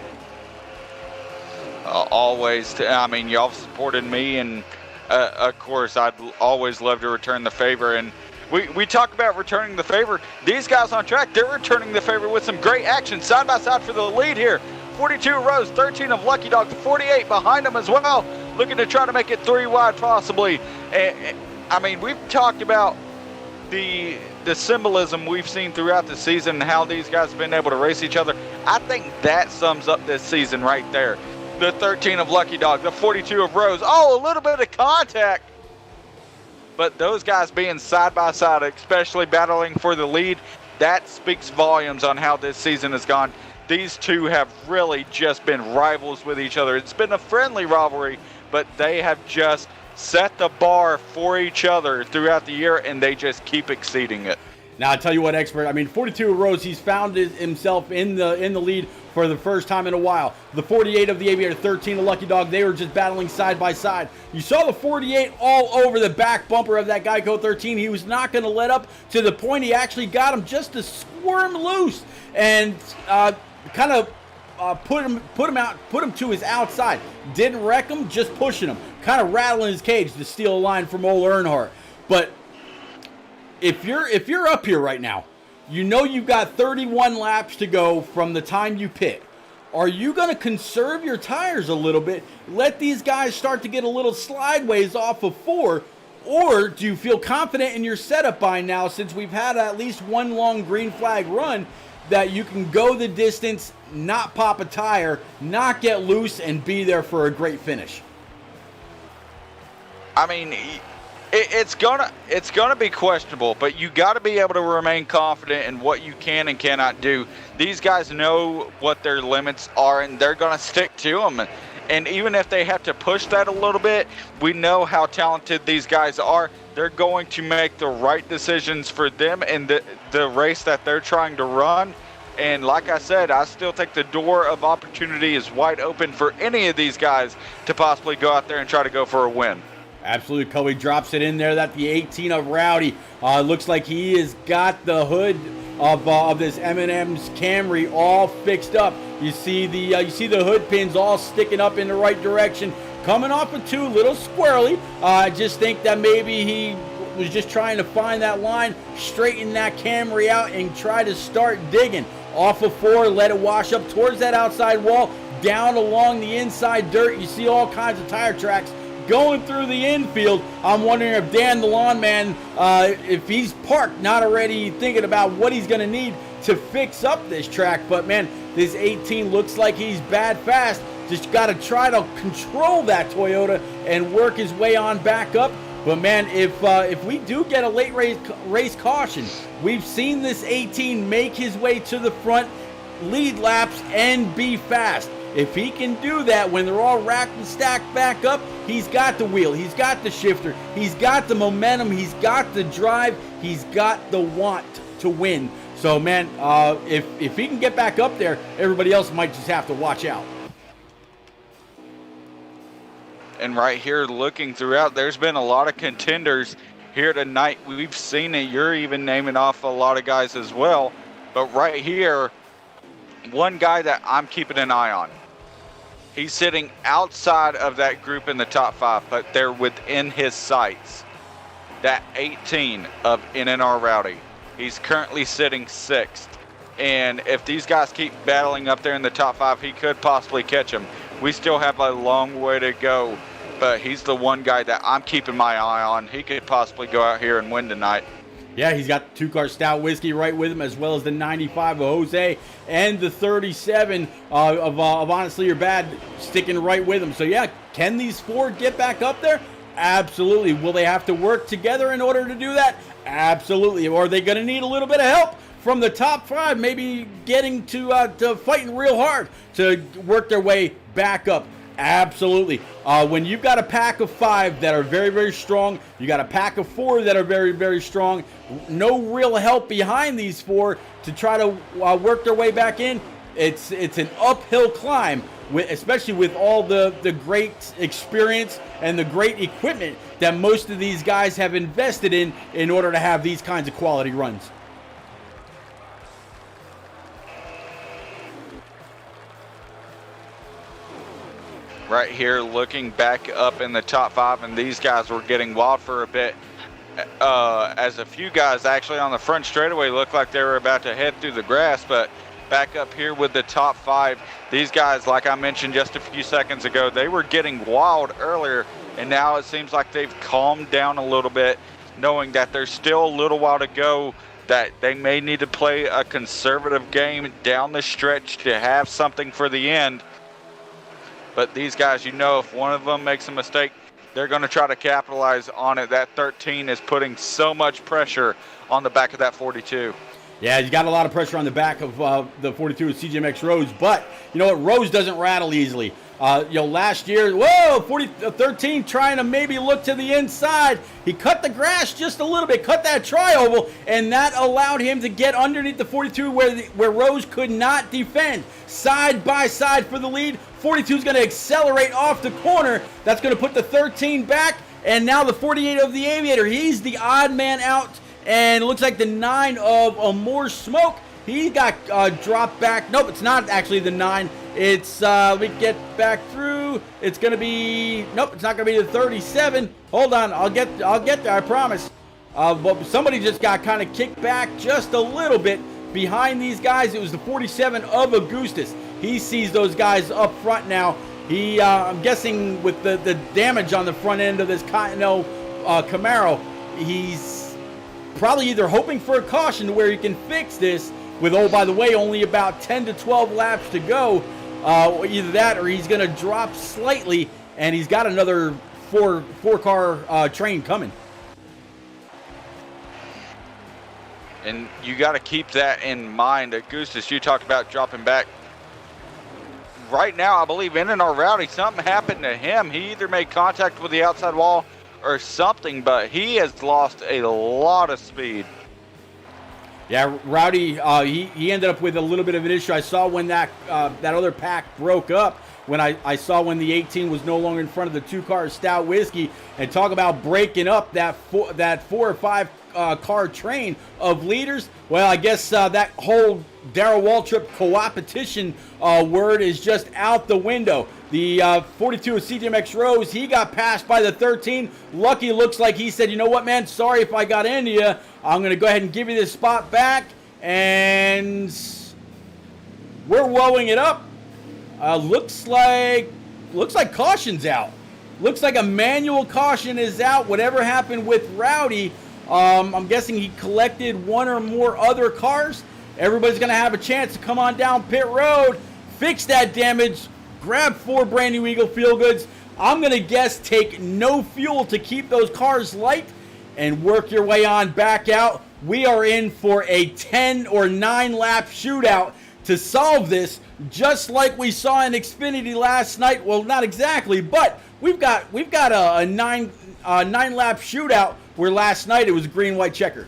Speaker 3: Always, I mean, y'all supported me, and of course, I'd always love to return the favor. And we talk about returning the favor. These guys on track, they're returning the favor with some great action, side by side for the lead here. 42 Rose, 13 of Lucky Dog, 48 behind them as well, looking to try to make it 3 wide possibly. I mean, we've talked about the symbolism we've seen throughout the season and how these guys have been able to race each other. I think that sums up this season right there. The 13 of Lucky Dog, the 42 of Rose. A little bit of contact. But those guys being side by side, especially battling for the lead, that speaks volumes on how this season has gone. these two have really just been rivals with each other. It's been a friendly rivalry, but they have just set the bar for each other throughout the year, and they just keep exceeding it.
Speaker 1: Now, I tell you what, Expert, I mean, 42 rows, he's found himself in the lead for the first time in a while. The 48 of the Aviator, 13 the Lucky Dog, they were just battling side by side. You saw the 48 all over the back bumper of that Geico 13. He was not going to let up to the point he actually got him just to squirm loose and kind of put him to his outside. Didn't wreck him, just pushing him, kind of rattling his cage to steal a line from old Earnhardt. But if you're up here right now, you know you've got 31 laps to go from the time you pit. Are you going to conserve your tires a little bit, let these guys start to get a little slideways off of 4, or do you feel confident in your setup by now, since we've had at least one long green flag run, that you can go the distance, not pop a tire, not get loose, and be there for a great finish?
Speaker 3: I mean, it's gonna be questionable, but you got to be able to remain confident in what you can and cannot do. These guys know what their limits are, and they're gonna stick to them. And even if they have to push that a little bit, we know how talented these guys are. They're going to make the right decisions for them and the race that they're trying to run. And like I said, I still think the door of opportunity is wide open for any of these guys to possibly go out there and try to go for a win.
Speaker 1: Absolutely. Kobe drops it in there. That the 18 of Rowdy looks like he has got the hood of this M&M's Camry all fixed up. You see the hood pins all sticking up in the right direction. Coming off of 2, little squirrely. I just think that maybe he was just trying to find that line, straighten that Camry out, and try to start digging. Off of 4, let it wash up towards that outside wall, down along the inside dirt. You see all kinds of tire tracks going through the infield. I'm wondering if Dan the lawn man, if he's parked, not already thinking about what he's going to need to fix up this track. But man, this 18 looks like he's bad fast. Just got to try to control that Toyota and work his way on back up. But man, if we do get a late race caution, we've seen this 18 make his way to the front, lead laps, and be fast. If he can do that when they're all racked and stacked back up, he's got the wheel, he's got the shifter, he's got the momentum, he's got the drive, he's got the want to win. So man, if he can get back up there, everybody else might just have to watch out.
Speaker 3: And right here, looking throughout, there's been a lot of contenders here tonight. We've seen it. You're even naming off a lot of guys as well. But right here, one guy that I'm keeping an eye on. He's sitting outside of that group in the top 5, but they're within his sights. That 18 of NNR Rowdy. He's currently sitting 6th. And if these guys keep battling up there in the top 5, he could possibly catch him. We still have a long way to go, but he's the one guy that I'm keeping my eye on. He could possibly go out here and win tonight.
Speaker 1: Yeah, he's got the 2-car stout whiskey right with him, as well as the 95 of Jose and the 37 of Honestly You're Bad sticking right with him. So yeah, can these 4 get back up there? Absolutely. Will they have to work together in order to do that? Absolutely. Or are they going to need a little bit of help from the top 5, maybe getting to fighting real hard to work their way back up? Absolutely. When you've got a pack of 5 that are very, very strong, you got a pack of 4 that are very, very strong, no real help behind these 4 to try to work their way back in, it's an uphill climb, especially with all the great experience and the great equipment that most of these guys have invested in order to have these kinds of quality runs.
Speaker 3: Right here, looking back up in the top 5, and these guys were getting wild for a bit. As a few guys actually on the front straightaway looked like they were about to head through the grass, but back up here with the top 5, these guys, like I mentioned just a few seconds ago, they were getting wild earlier, and now it seems like they've calmed down a little bit, knowing that there's still a little while to go, that they may need to play a conservative game down the stretch to have something for the end. But these guys, you know, if one of them makes a mistake, they're going to try to capitalize on it. That 13 is putting so much pressure on the back of that 42.
Speaker 1: Yeah, he's got a lot of pressure on the back of the 42 of CJMX Rose, but you know what? Rose doesn't rattle easily. Last year, 13 trying to maybe look to the inside. He cut the grass just a little bit, cut that tri-oval, and that allowed him to get underneath the 42 where Rose could not defend. Side by side for the lead. 42 is going to accelerate off the corner. That's going to put the 13 back, and now the 48 of the Aviator. He's the odd man out, and it looks like the 9 of More Smoke. He got dropped back. Nope, it's not actually the 9. It's, we get back through. It's going to be, nope, it's not going to be the 37. Hold on, I'll get there, I promise. But somebody just got kind of kicked back just a little bit behind these guys. It was the 47 of Augustus. He sees those guys up front now. He, I'm guessing with the damage on the front end of this Continental Camaro, he's probably either hoping for a caution to where he can fix this with, oh, by the way, only about 10 to 12 laps to go. Either that or he's going to drop slightly, and he's got another four-car train coming.
Speaker 3: And you got to keep that in mind. Augustus, you talked about dropping back. Right now, I believe NNR Rowdy, something happened to him. He either made contact with the outside wall or something, but he has lost a lot of speed.
Speaker 1: Yeah, Rowdy, he ended up with a little bit of an issue. I saw when that other pack broke up, when I saw when the 18 was no longer in front of the 2-car Stout Whiskey, and talk about breaking up that 4 or 5 car train of leaders. Well, I guess that whole Darrell Waltrip coopetition word is just out the window. The 42 of CJMX Rose, he got passed by the 13. Lucky looks like he said, you know what, man, sorry if I got into you. I'm going to go ahead and give you this spot back. And we're wowing it up. Looks like caution's out. Looks like a manual caution is out. Whatever happened with Rowdy, I'm guessing he collected one or more other cars. Everybody's going to have a chance to come on down pit road, fix that damage, grab 4 brand new Eagle Feel Goods. I'm going to guess take no fuel to keep those cars light and work your way on back out. We are in for a 10 or 9 lap shootout to solve this, just like we saw in Xfinity last night. Well, not exactly, but we've got a 9 lap shootout where last night it was green, white, checker.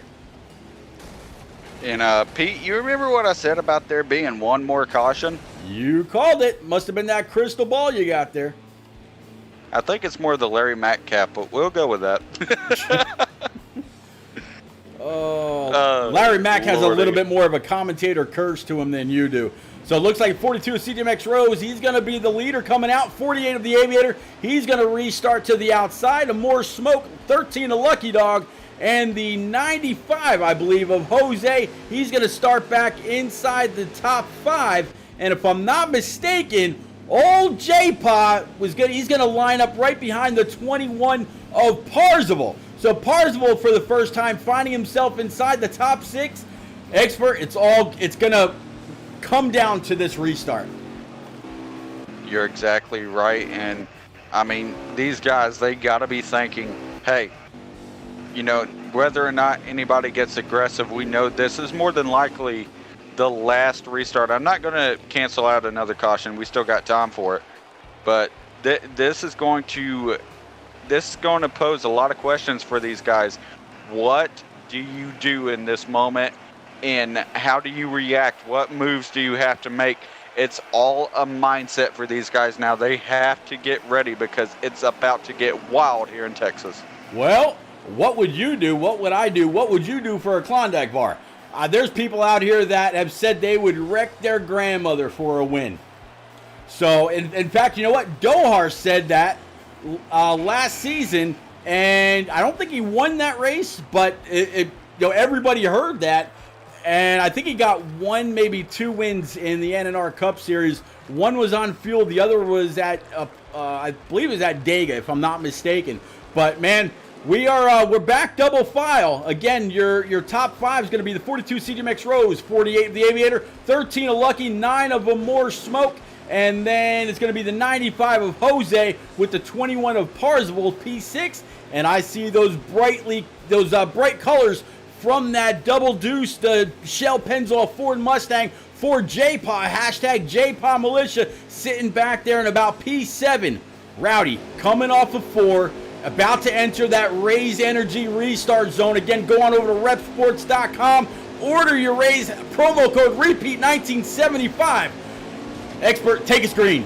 Speaker 3: And Pete, you remember what I said about there being one more caution?
Speaker 1: You called it. Must have been that crystal ball you got there.
Speaker 3: I think it's more the Larry Metcalf, but we'll go with that.
Speaker 1: Larry Mack has
Speaker 3: Lordy.
Speaker 1: a little bit more of a commentator curse to him than you do. So it looks like 42 of CJMX Rose, he's going to be the leader coming out. 48 of the Aviator, he's going to restart to the outside. A More Smoke, 13 of Lucky Dog. And the 95, I believe, of Jose, he's going to start back inside the top 5. And if I'm not mistaken, old J-Pod he's going to line up right behind the 21 of Parzival. So Parzival, for the first time, finding himself inside the top 6. Expert, it's going to come down to this restart.
Speaker 3: You're exactly right. And, I mean, these guys, they got to be thinking, hey, you know, whether or not anybody gets aggressive, we know this is more than likely the last restart. I'm not going to cancel out another caution. We still got time for it. But this is going to pose a lot of questions for these guys. What do you do in this moment? And how do you react? What moves do you have to make? It's all a mindset for these guys now. They have to get ready because it's about to get wild here in Texas.
Speaker 1: Well, what would you do? What would I do? What would you do for a Klondike bar? There's people out here that have said they would wreck their grandmother for a win. So, in fact, you know what? Dohar said that last season, and I don't think he won that race, but everybody heard that. And I think he got 1, maybe 2 wins in the NNR Cup Series. One was on fuel. The other was at, I believe it was at Dega, if I'm not mistaken. But, man, we're back double file. Again, your top 5 is going to be the 42 CJMX Rose, 48 of the Aviator, 13 of Lucky, 9 of More Smoke, and then it's going to be the 95 of Jose with the 21 of Parzival P6. And I see those bright colors from that double deuce, the Shell Pennzoil Ford Mustang for JPA, hashtag JPA Militia, sitting back there in about P7. Rowdy coming off of 4, about to enter that Raise Energy restart zone. Again, go on over to repsports.com, order your Raise promo code REPEAT1975. Expert, take a screen.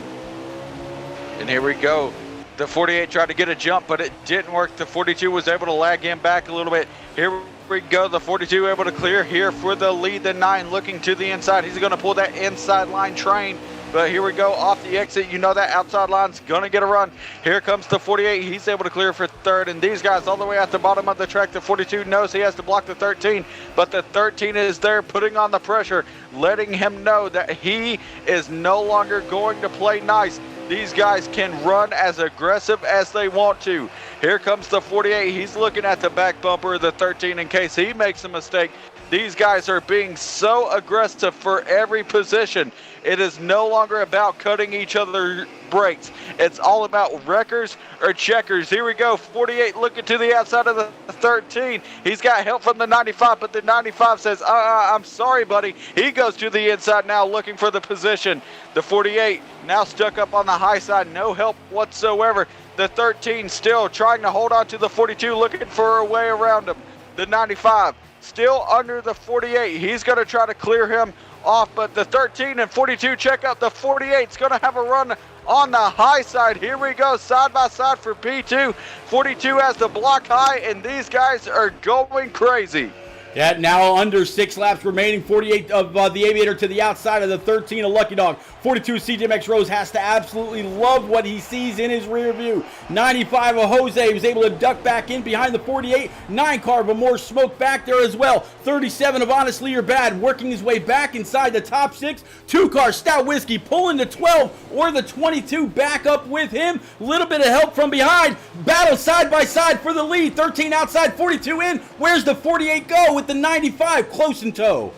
Speaker 2: And here we go. The 48 tried to get a jump, but it didn't work. The 42 was able to lag him back a little bit. Here we go. The 42 able to clear here for the lead. The 9 looking to the inside. He's going to pull that inside line train. But here we go off the exit. You know that outside line's going to get a run. Here comes the 48. He's able to clear for 3rd. And these guys all the way at the bottom of the track. The 42 knows he has to block the 13. But the 13 is there putting on the pressure, letting him know that he is no longer going to play nice. These guys can run as aggressive as they want to. Here comes the 48. He's looking at the back bumper of the 13 in case he makes a mistake. These guys are being so aggressive for every position. It is no longer about cutting each other brakes. It's all about wreckers or checkers. Here we go. 48 looking to the outside of the 13. He's got help from the 95, but the 95 says, I'm sorry, buddy. He goes to the inside now looking for the position. The 48 now stuck up on the high side. No help whatsoever. The 13 still trying to hold on to the 42, looking for a way around him. The 95 still under the 48. He's going to try to clear him off, but the 13 and 42 check out. The 48's going to have a run on the high side. Here we go, side by side for P2. 42 has the block high, and these guys are going crazy.
Speaker 1: Yeah, now under 6 laps remaining. 48 of the Aviator to the outside of the 13 of Lucky Dog. 42 CJMX Rose has to absolutely love what he sees in his rear view. 95 of Jose was able to duck back in behind the 48. 9 car, but more smoke back there as well. 37 of Honestly You're Bad working his way back inside the top 6. 2 car, Stout Whiskey pulling the 12 or the 22 back up with him. Little bit of help from behind. Battle side by side for the lead. 13 outside, 42 in. Where's the 48 go with the 95 close in tow?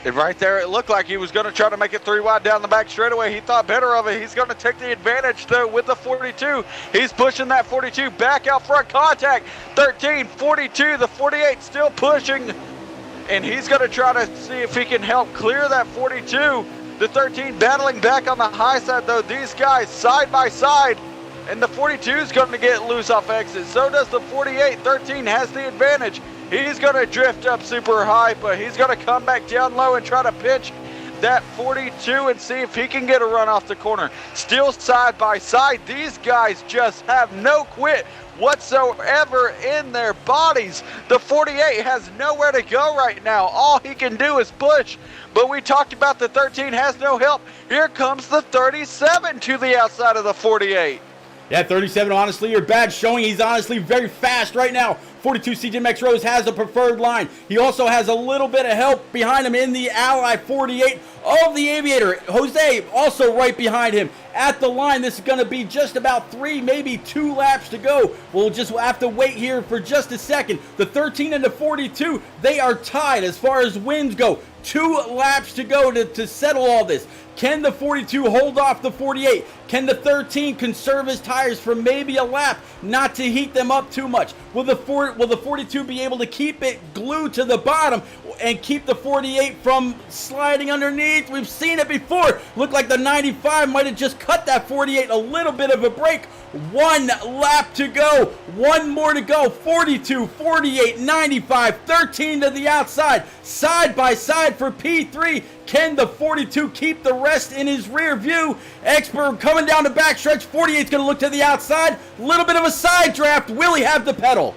Speaker 2: And right there, it looked like he was going to try to make it 3 wide down the back straightaway. He thought better of it. He's going to take the advantage, though, with the 42. He's pushing that 42 back out front. Contact. 13, 42, the 48 still pushing. And he's going to try to see if he can help clear that 42. The 13 battling back on the high side, though. These guys side by side. And the 42 is going to get loose off exit. So does the 48. 13 has the advantage. He's going to drift up super high, but he's going to come back down low and try to pinch that 42 and see if he can get a run off the corner. Still side by side. These guys just have no quit whatsoever in their bodies. The 48 has nowhere to go right now. All he can do is push. But we talked about the 13 has no help. Here comes the 37 to the outside of the 48.
Speaker 1: Yeah, 37, honestly, you're bad, showing he's honestly very fast right now. 42 CJMX Rose has a preferred line. He also has a little bit of help behind him in the Ally 48 of the Aviator. Jose also right behind him at the line. This is going to be just about 3, maybe 2 laps to go. We'll just have to wait here for just a second. The 13 and the 42, they are tied as far as wins go. 2 laps to go to settle all this. Can the 42 hold off the 48? Can the 13 conserve his tires for maybe a lap, not to heat them up too much? Will the 42 be able to keep it glued to the bottom and keep the 48 from sliding underneath? We've seen it before. Looked like the 95 might have just cut that 48 a little bit of a break. 1 lap to go. 1 more to go. 42, 48, 95, 13 to the outside. Side by side for P3. Can the 42 keep the rest in his rear view? Expert coming down the backstretch. 48's going to look to the outside. Little bit of a side draft. Will he have the pedal?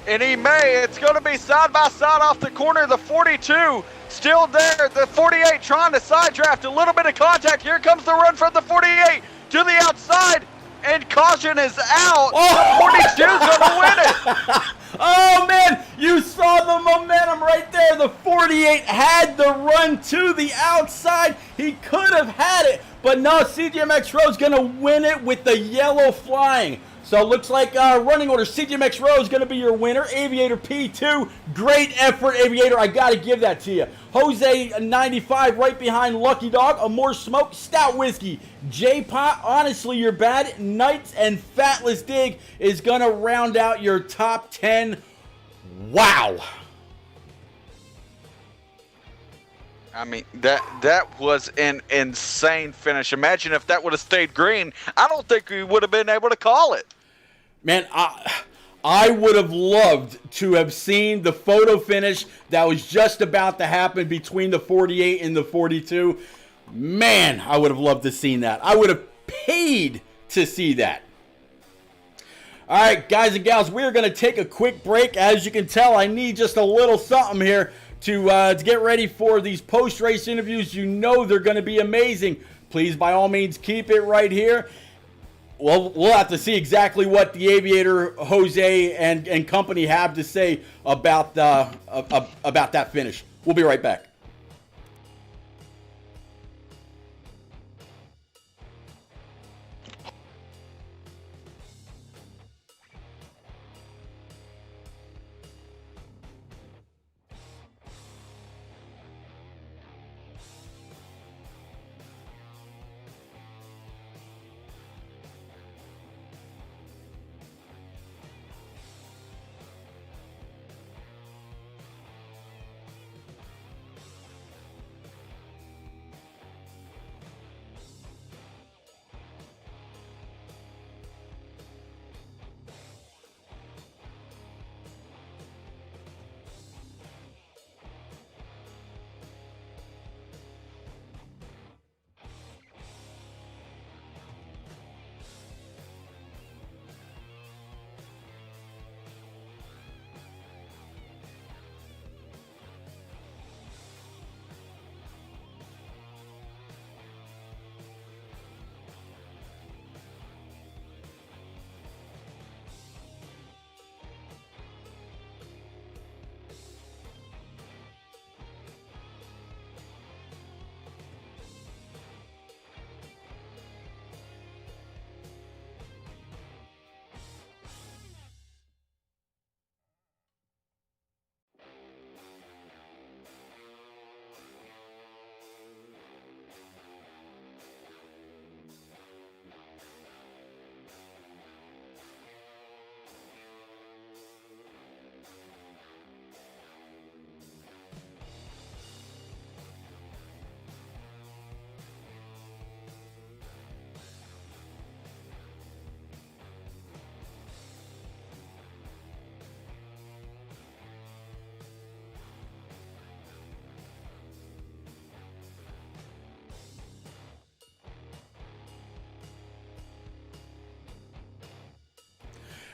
Speaker 2: And he may. It's going to be side by side off the corner. The 42 still there. The 48 trying to side draft. A little bit of contact. Here comes the run from the 48 to the outside. And caution is out.
Speaker 1: Oh.
Speaker 2: The 42 is going to win it.
Speaker 1: Oh, man, you saw the momentum right there. The 48 had the run to the outside. He could have had it, but no, CJMX Rose going to win it with the yellow flying. So it looks like running order, CJMX Rose going to be your winner. Aviator P2, great effort, Aviator. I got to give that to you. Jose 95 right behind Lucky Dog. A more smoke, Stout Whiskey. J-Pot, Honestly You're Bad. Knights and Fatless Dig is going to round out your top 10 Wow.
Speaker 2: I mean, that was an insane finish. Imagine if that would have stayed green. I don't think we would have been able to call it.
Speaker 1: Man, I would have loved to have seen the photo finish that was just about to happen between the 48 and the 42. Man, I would have loved to have seen that. I would have paid to see that. All right, guys and gals, we're going to take a quick break. As you can tell, I need just a little something here to get ready for these post-race interviews. You know they're going to be amazing. Please, by all means, keep it right here. Well, we'll have to see exactly what the Aviator, Jose, and company have to say about that finish. We'll be right back.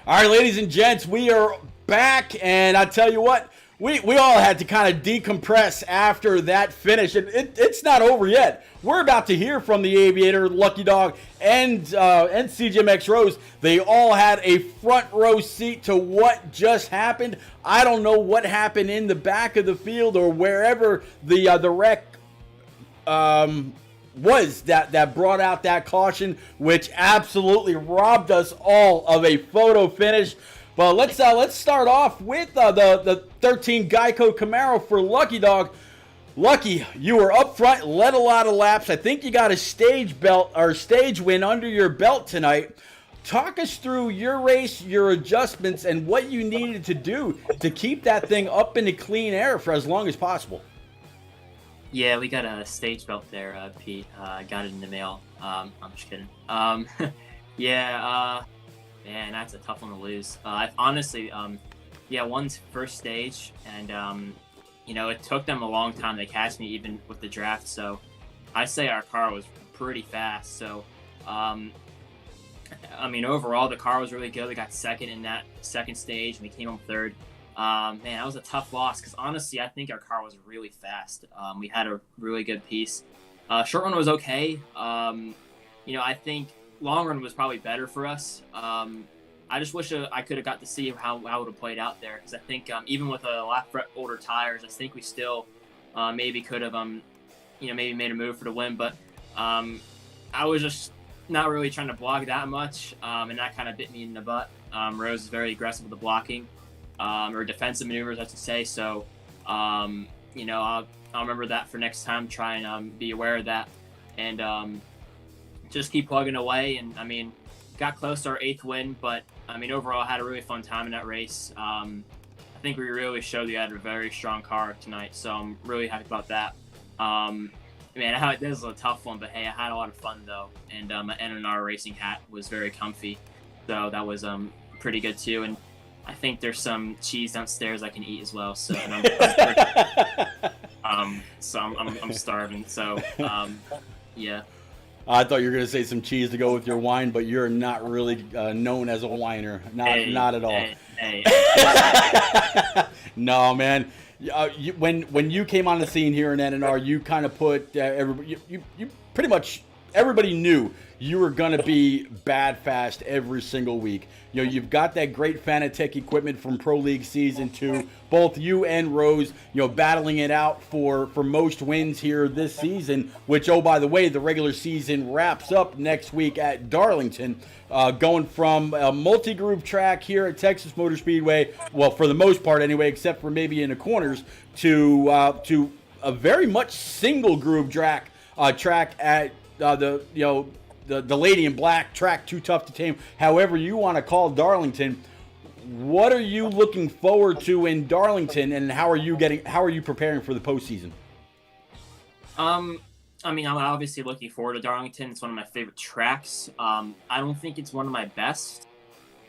Speaker 1: All right, ladies and gents, we are back, and I tell you what, we all had to kind of decompress after that finish. It's not over yet. We're about to hear from the Aviator, Lucky Dog, and CGMX Rose. They all had a front row seat to what just happened. I don't know what happened in the back of the field or wherever the wreck was that brought out that caution, which absolutely robbed us all of a photo finish. But let's start off with the 13 Geico Camaro for Lucky Dog. Lucky, you were up front, led a lot of laps. I think you got a stage win under your belt tonight. Talk us through your race, your adjustments, and what you needed to do to keep that thing up in the clean air for as long as possible.
Speaker 5: Yeah, we got a stage belt there, Pete. Got it in the mail. I'm just kidding. Man, that's a tough one to lose. Honestly, won first stage, and it took them a long time to catch me, even with the draft. So I say our car was pretty fast. So, overall, the car was really good. We got second in that second stage, and we came home third. Man, that was a tough loss because honestly, I think our car was really fast. We had a really good piece. Short run was okay. I think long run was probably better for us. I just wish I could have got to see how it would have played out there because I think even with a lot older tires, I think we still maybe could have maybe made a move for the win. But I was just not really trying to block that much, and that kind of bit me in the butt. Rose is very aggressive with the blocking. Or defensive maneuvers, I should say. So, I'll remember that for next time. Try and be aware of that, and just keep plugging away. And got close to our 8th win, but overall, I had a really fun time in that race. I think we really showed we had a very strong car tonight, so I'm really happy about that. Man, this was a tough one, but hey, I had a lot of fun though, and my NNR racing hat was very comfy, so that was pretty good too. And I think there's some cheese downstairs I can eat as well. So I'm starving. So yeah.
Speaker 1: I thought you were gonna say some cheese to go with your wine, but you're not really known as a whiner. Not at all.
Speaker 5: Hey.
Speaker 1: No, man. When you came on the scene here in NNR, you kind of put everybody. You pretty much everybody knew you were gonna be bad fast every single week. You've got that great Fanatec equipment from Pro League Season 2. Both you and Rose, battling it out for most wins here this season, which, oh, by the way, the regular season wraps up next week at Darlington, going from a multi-groove track here at Texas Motor Speedway, well, for the most part anyway, except for maybe in the corners, to a very much single-groove track at the Lady in Black track, Too Tough to Tame, however you want to call Darlington. What are you looking forward to in Darlington, and how are you preparing for the postseason?
Speaker 5: I'm obviously looking forward to Darlington. It's one of my favorite tracks. I don't think it's one of my best.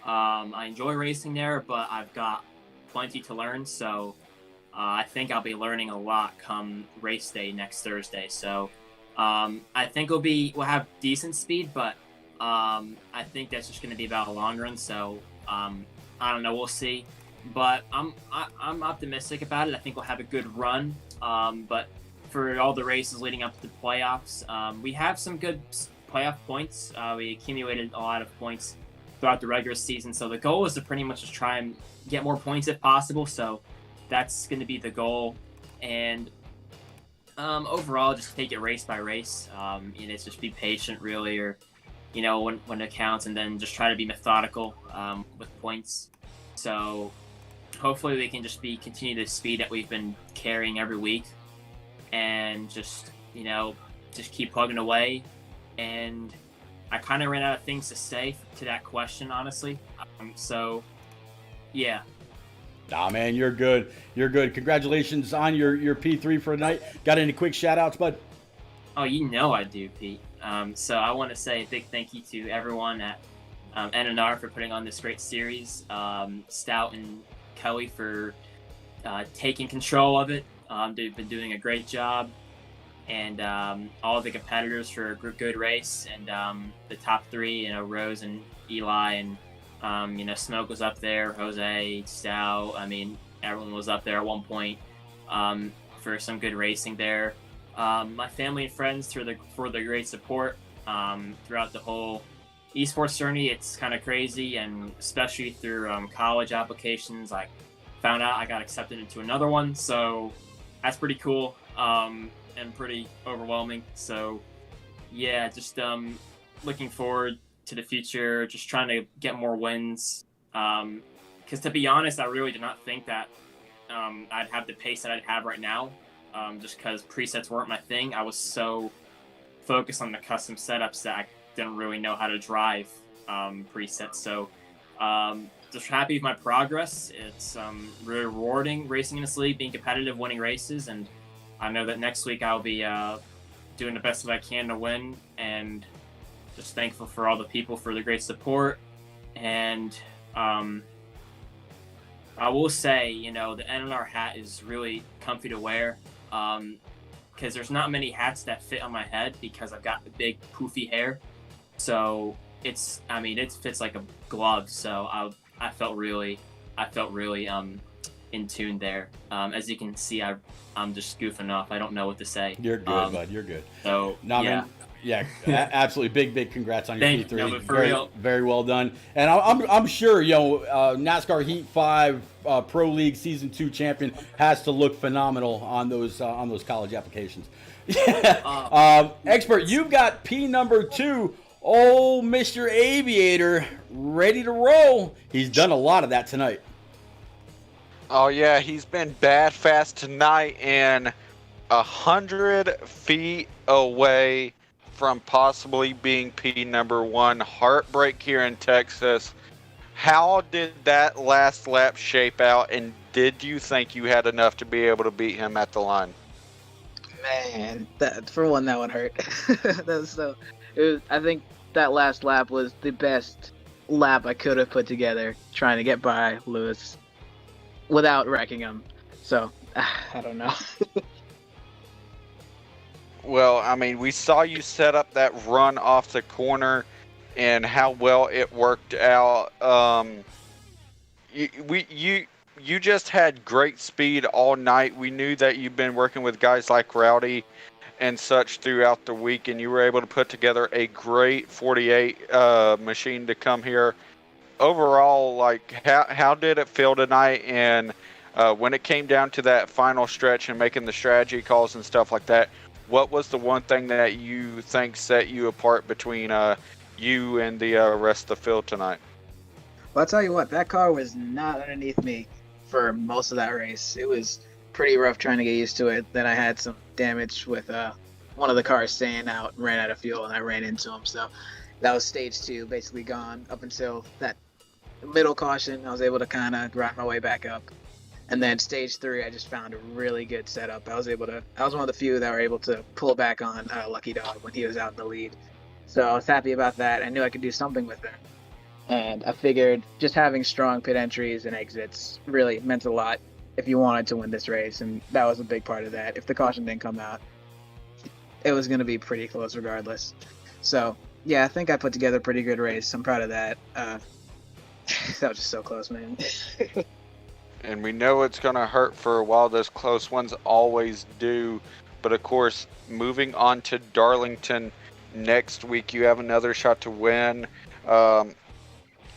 Speaker 5: I enjoy racing there, but I've got plenty to learn, so I think I'll be learning a lot come race day next Thursday. So I think we'll have decent speed, but I think that's just going to be about a long run. So I don't know, we'll see. But I'm optimistic about it. I think we'll have a good run. But for all the races leading up to the playoffs, we have some good playoff points. We accumulated a lot of points throughout the regular season. So the goal is to pretty much just try and get more points if possible. So that's going to be the goal. And overall, just take it race by race. It's just be patient, really, or when it counts, and then just try to be methodical with points. So hopefully we can just continue the speed that we've been carrying every week, and just keep plugging away. And I kind of ran out of things to say to that question, honestly. So yeah.
Speaker 1: Nah, man, you're good. You're good. Congratulations on your P3 for tonight. Got any quick shout-outs, bud?
Speaker 5: Oh, I do, Pete. So I want to say a big thank you to everyone at NNR for putting on this great series. Stout and Kelly for taking control of it. They've been doing a great job. And all of the competitors for a good race. And the top three, Rose and Eli and Smoke was up there, Jose, Stout. Everyone was up there at one point for some good racing there. My family and friends for the great support throughout the whole esports journey. It's kind of crazy, and especially through college applications. I found out I got accepted into another one, so that's pretty cool and pretty overwhelming. So yeah, just looking forward to the future, just trying to get more wins. Because to be honest, I really did not think that I'd have the pace that I'd have right now. Just because presets weren't my thing. I was so focused on the custom setups that I didn't really know how to drive presets. So just happy with my progress. It's really rewarding racing in this league, being competitive, winning races, and I know that next week I'll be doing the best that I can to win, and just thankful for all the people for the great support. And I will say, the NNR hat is really comfy to wear, because there's not many hats that fit on my head because I've got the big poofy hair. So it fits like a glove. So I felt really in tune there. As you can see, I'm just goofing off. I don't know what to say.
Speaker 1: You're good, bud. You're good.
Speaker 5: So
Speaker 1: no,
Speaker 5: yeah.
Speaker 1: Man, yeah, absolutely. Big congrats on your
Speaker 5: Thank
Speaker 1: P3.
Speaker 5: you, for
Speaker 1: very,
Speaker 5: real.
Speaker 1: Very well done. And I'm sure, NASCAR Heat 5 Pro League Season 2 champion has to look phenomenal on those college applications. Expert, you've got P number 2. Oh, Mr. Aviator, ready to roll. He's done a lot of that tonight.
Speaker 2: Oh yeah, he's been bad fast tonight, and 100 feet away from possibly being P number 1. Heartbreak here in Texas. How did that last lap shape out, and did you think you had enough to be able to beat him at the line?
Speaker 6: Man, that for one, that would hurt. That was so. I think that last lap was the best lap I could have put together, trying to get by Lewis without wrecking him. So I don't know.
Speaker 2: Well, I mean, we saw you set up that run off the corner and how well it worked out. You just had great speed all night. We knew that you've been working with guys like Rowdy and such throughout the week, and you were able to put together a great 48 machine to come here. Overall, like, how did it feel tonight? And when it came down to that final stretch and making the strategy calls and stuff like that, what was the one thing that you think set you apart between you and the rest of the field tonight?
Speaker 6: Well, I'll tell you what, that car was not underneath me for most of that race. It was pretty rough trying to get used to it. Then I had some damage with one of the cars staying out, ran out of fuel, and I ran into him. So that was stage 2, basically gone up until that middle caution. I was able to kind of ride my way back up. And then stage 3, I just found a really good setup. I was one of the few that were able to pull back on Lucky Dog when he was out in the lead. So I was happy about that. I knew I could do something with him. And I figured just having strong pit entries and exits really meant a lot if you wanted to win this race. And that was a big part of that. If the caution didn't come out, it was going to be pretty close regardless. So, yeah, I think I put together a pretty good race. I'm proud of that. That was just so close, man.
Speaker 2: And we know it's going to hurt for a while. Those close ones always do. But, of course, moving on to Darlington next week, you have another shot to win.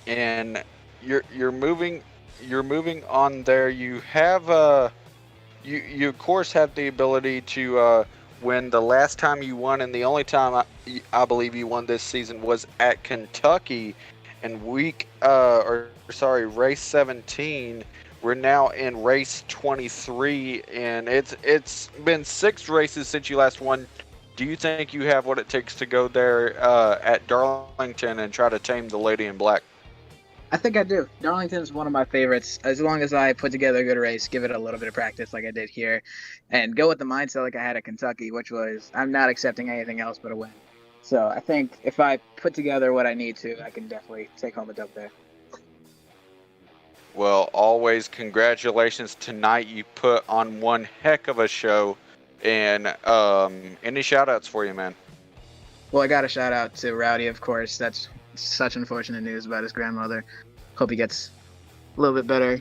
Speaker 2: And you're moving on there. You have you of course have the ability to win. The last time you won, and the only time I believe you won this season, was at Kentucky in race 17. We're now in race 23, and it's been 6 races since you last won. Do you think you have what it takes to go there at Darlington and try to tame the Lady in Black?
Speaker 6: I think I do. Darlington's one of my favorites. As long as I put together a good race, give it a little bit of practice like I did here, and go with the mindset like I had at Kentucky, which was I'm not accepting anything else but a win. So I think if I put together what I need to, I can definitely take home a dub there.
Speaker 2: Well, always congratulations tonight. You put on one heck of a show. And any shout-outs for you, man?
Speaker 6: Well, I got a shout-out to Rowdy, of course. That's such unfortunate news about his grandmother. Hope he gets a little bit better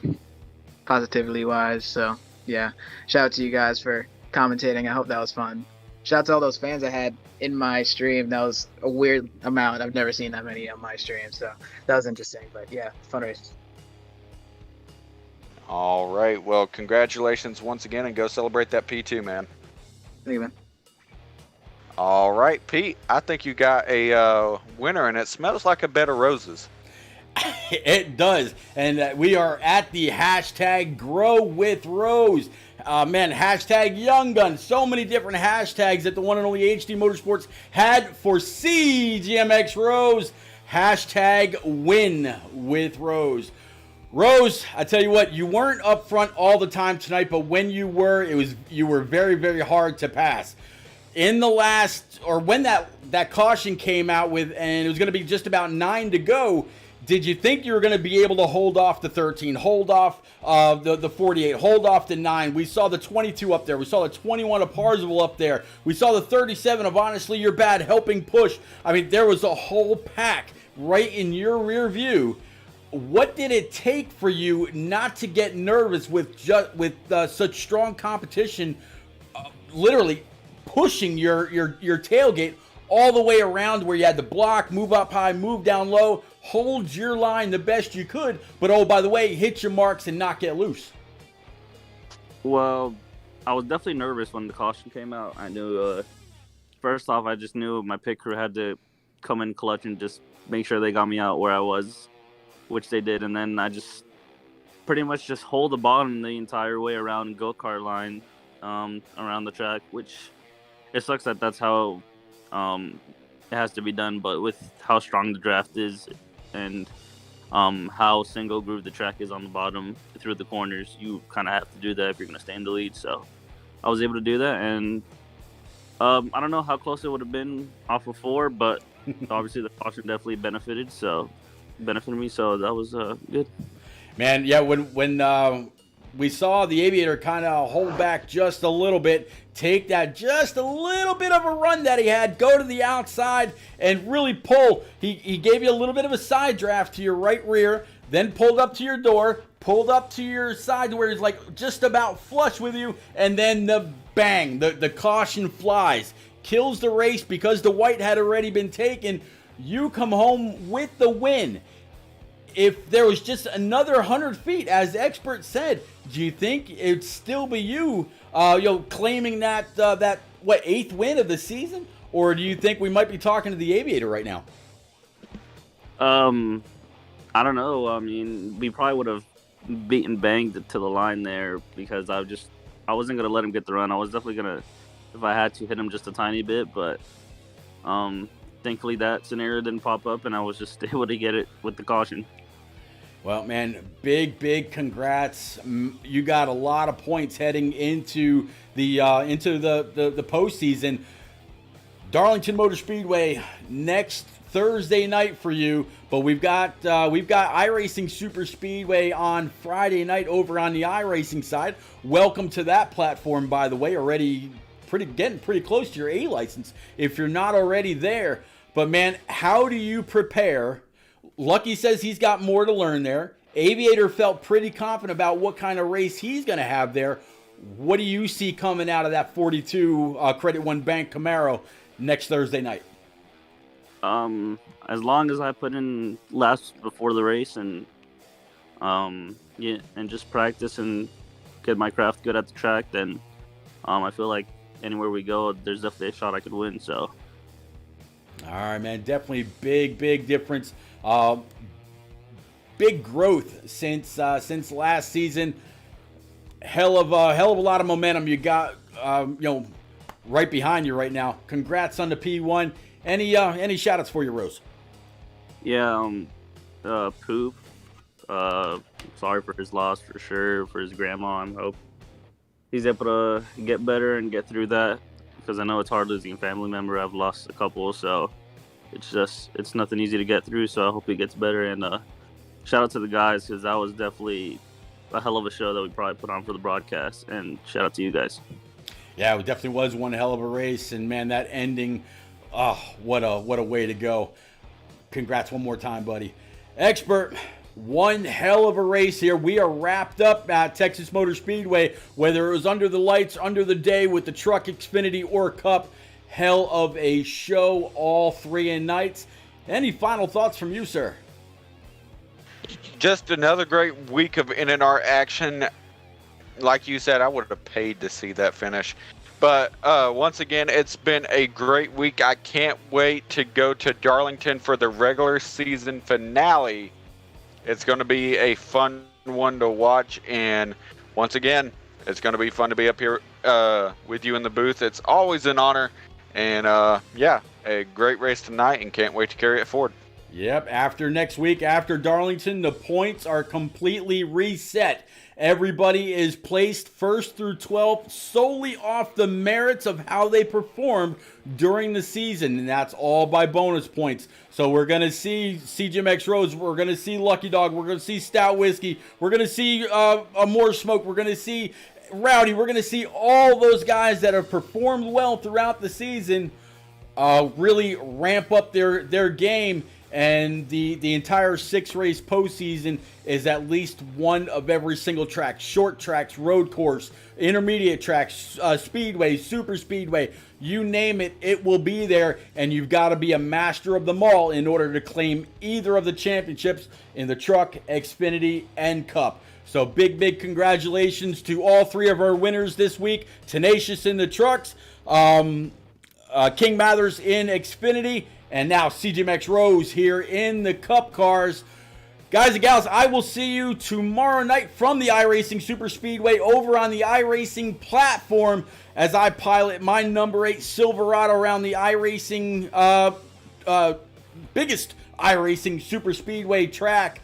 Speaker 6: positively-wise. So, yeah. Shout out to you guys for commentating. I hope that was fun. Shout out to all those fans I had in my stream. That was a weird amount. I've never seen that many on my stream. So, that was interesting. But, yeah, fun race.
Speaker 2: All right. Well, congratulations once again, and go celebrate that P2, man.
Speaker 6: Thank you, man.
Speaker 2: All right, Pete. I think you got a winner, and it smells like a bed of roses.
Speaker 1: It does. And we are at the hashtag Grow with Rose. Man, hashtag Young Gun. So many different hashtags that the one and only HD Motorsports had for CGMX Rose. Hashtag Win with Rose. Rose, I tell you what, you weren't up front all the time tonight, but when you were, you were very, very hard to pass. In the last, or when that caution came out with, and it was going to be just about 9 to go, did you think you were going to be able to hold off the 13, hold off the 48, hold off the 9? We saw the 22 up there. We saw the 21 of Parzival up there. We saw the 37 of Honestly You're Bad helping push. I mean, there was a whole pack right in your rear view. What did it take for you not to get nervous with such strong competition, literally pushing your tailgate all the way around where you had to block, move up high, move down low, hold your line the best you could, but oh, by the way, hit your marks and not get loose?
Speaker 7: Well, I was definitely nervous when the caution came out. I knew, first off, I just knew my pit crew had to come in clutch and just make sure they got me out where I was, which they did. And then I just pretty much just hold the bottom the entire way around go-kart line around the track, which it sucks that that's how it has to be done. But with how strong the draft is, and how single groove the track is on the bottom through the corners. You kind of have to do that if you're going to stay in the lead. So I was able to do that, and I don't know how close it would have been off of 4, but obviously the caution definitely benefited me. So that was good.
Speaker 1: Man, yeah, when we saw the Aviator kind of hold back just a little bit, take that just a little bit of a run that he had, go to the outside and really pull. He gave you a little bit of a side draft to your right rear, then pulled up to your door, pulled up to your side where he's like just about flush with you, and then the bang, the caution flies, kills the race because the white had already been taken. You come home with the win. If there was just another 100 feet, as the expert said, do you think it'd still be you, claiming that 8th win of the season, or do you think we might be talking to the Aviator right now?
Speaker 7: I don't know. I mean, we probably would have beaten Bang to the line there because I wasn't gonna let him get the run. I was definitely gonna, if I had to, hit him just a tiny bit, but thankfully that scenario didn't pop up, and I was just able to get it with the caution.
Speaker 1: Well, man, big congrats. You got a lot of points heading into the postseason. Darlington Motor Speedway next Thursday night for you, but we've got iRacing Super Speedway on Friday night over on the iRacing side. Welcome to that platform, by the way. Already getting pretty close to your A license if you're not already there. But man, how do you prepare? Lucky says he's got more to learn there. Aviator felt pretty confident about what kind of race he's going to have there. What do you see coming out of that 42 Credit One Bank Camaro next Thursday night?
Speaker 7: As long as I put in laps before the race and just practice and get my craft good at the track, then I feel like anywhere we go, there's definitely a shot I could win. So.
Speaker 1: All right, man. Definitely big difference. Big growth since last season. Hell of a lot of momentum you got, right behind you right now. Congrats on the P1. Any shout outs for you, Rose?
Speaker 7: Yeah, Poop. Sorry for his loss for sure. For his grandma, I hope he's able to get better and get through that, because I know it's hard losing a family member. I've lost a couple, so it's nothing easy to get through. So I hope he gets better, and shout out to the guys, because that was definitely a hell of a show that we probably put on for the broadcast, and shout out to you guys.
Speaker 1: Yeah, it definitely was one hell of a race, and man, that ending, what a way to go. Congrats one more time, buddy. Expert, one hell of a race here. We are wrapped up at Texas Motor Speedway, whether it was under the lights, under the day, with the truck, Xfinity, or Cup. Hell of a show, all 3 nights. Any final thoughts from you, sir?
Speaker 2: Just another great week of NNR action. Like you said, I would have paid to see that finish. But once again, it's been a great week. I can't wait to go to Darlington for the regular season finale. It's going to be a fun one to watch. And once again, it's going to be fun to be up here with you in the booth. It's always an honor. And a great race tonight, and can't wait to carry it forward.
Speaker 1: Yep, after next week, after Darlington, the points are completely reset. Everybody is placed 1st through 12th solely off the merits of how they performed during the season, and that's all by bonus points. So we're going to see CGMX Rose, we're going to see Lucky Dog, we're going to see Stout Whiskey, we're going to see More Smoke, we're going to see Rowdy, we're going to see all those guys that have performed well throughout the season really ramp up their game. And the entire 6-race postseason is at least one of every single track. Short tracks, road course, intermediate tracks, speedway, super speedway, you name it, it will be there. And you've got to be a master of them all in order to claim either of the championships in the truck, Xfinity, and Cup. So big congratulations to all 3 of our winners this week. Tenacious in the trucks, King Mathers in Xfinity, and now CGMX Rose here in the Cup cars. Guys and gals, I will see you tomorrow night from the iRacing Super Speedway over on the iRacing platform as I pilot my number 8 Silverado around the iRacing, biggest iRacing Super Speedway track.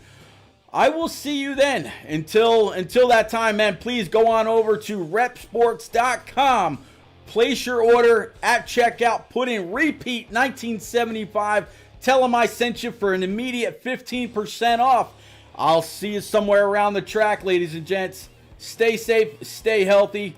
Speaker 1: I will see you then. Until that time, man, please go on over to repsports.com. Place your order at checkout. Put in repeat 1975. Tell them I sent you for an immediate 15% off. I'll see you somewhere around the track, ladies and gents. Stay safe, stay healthy.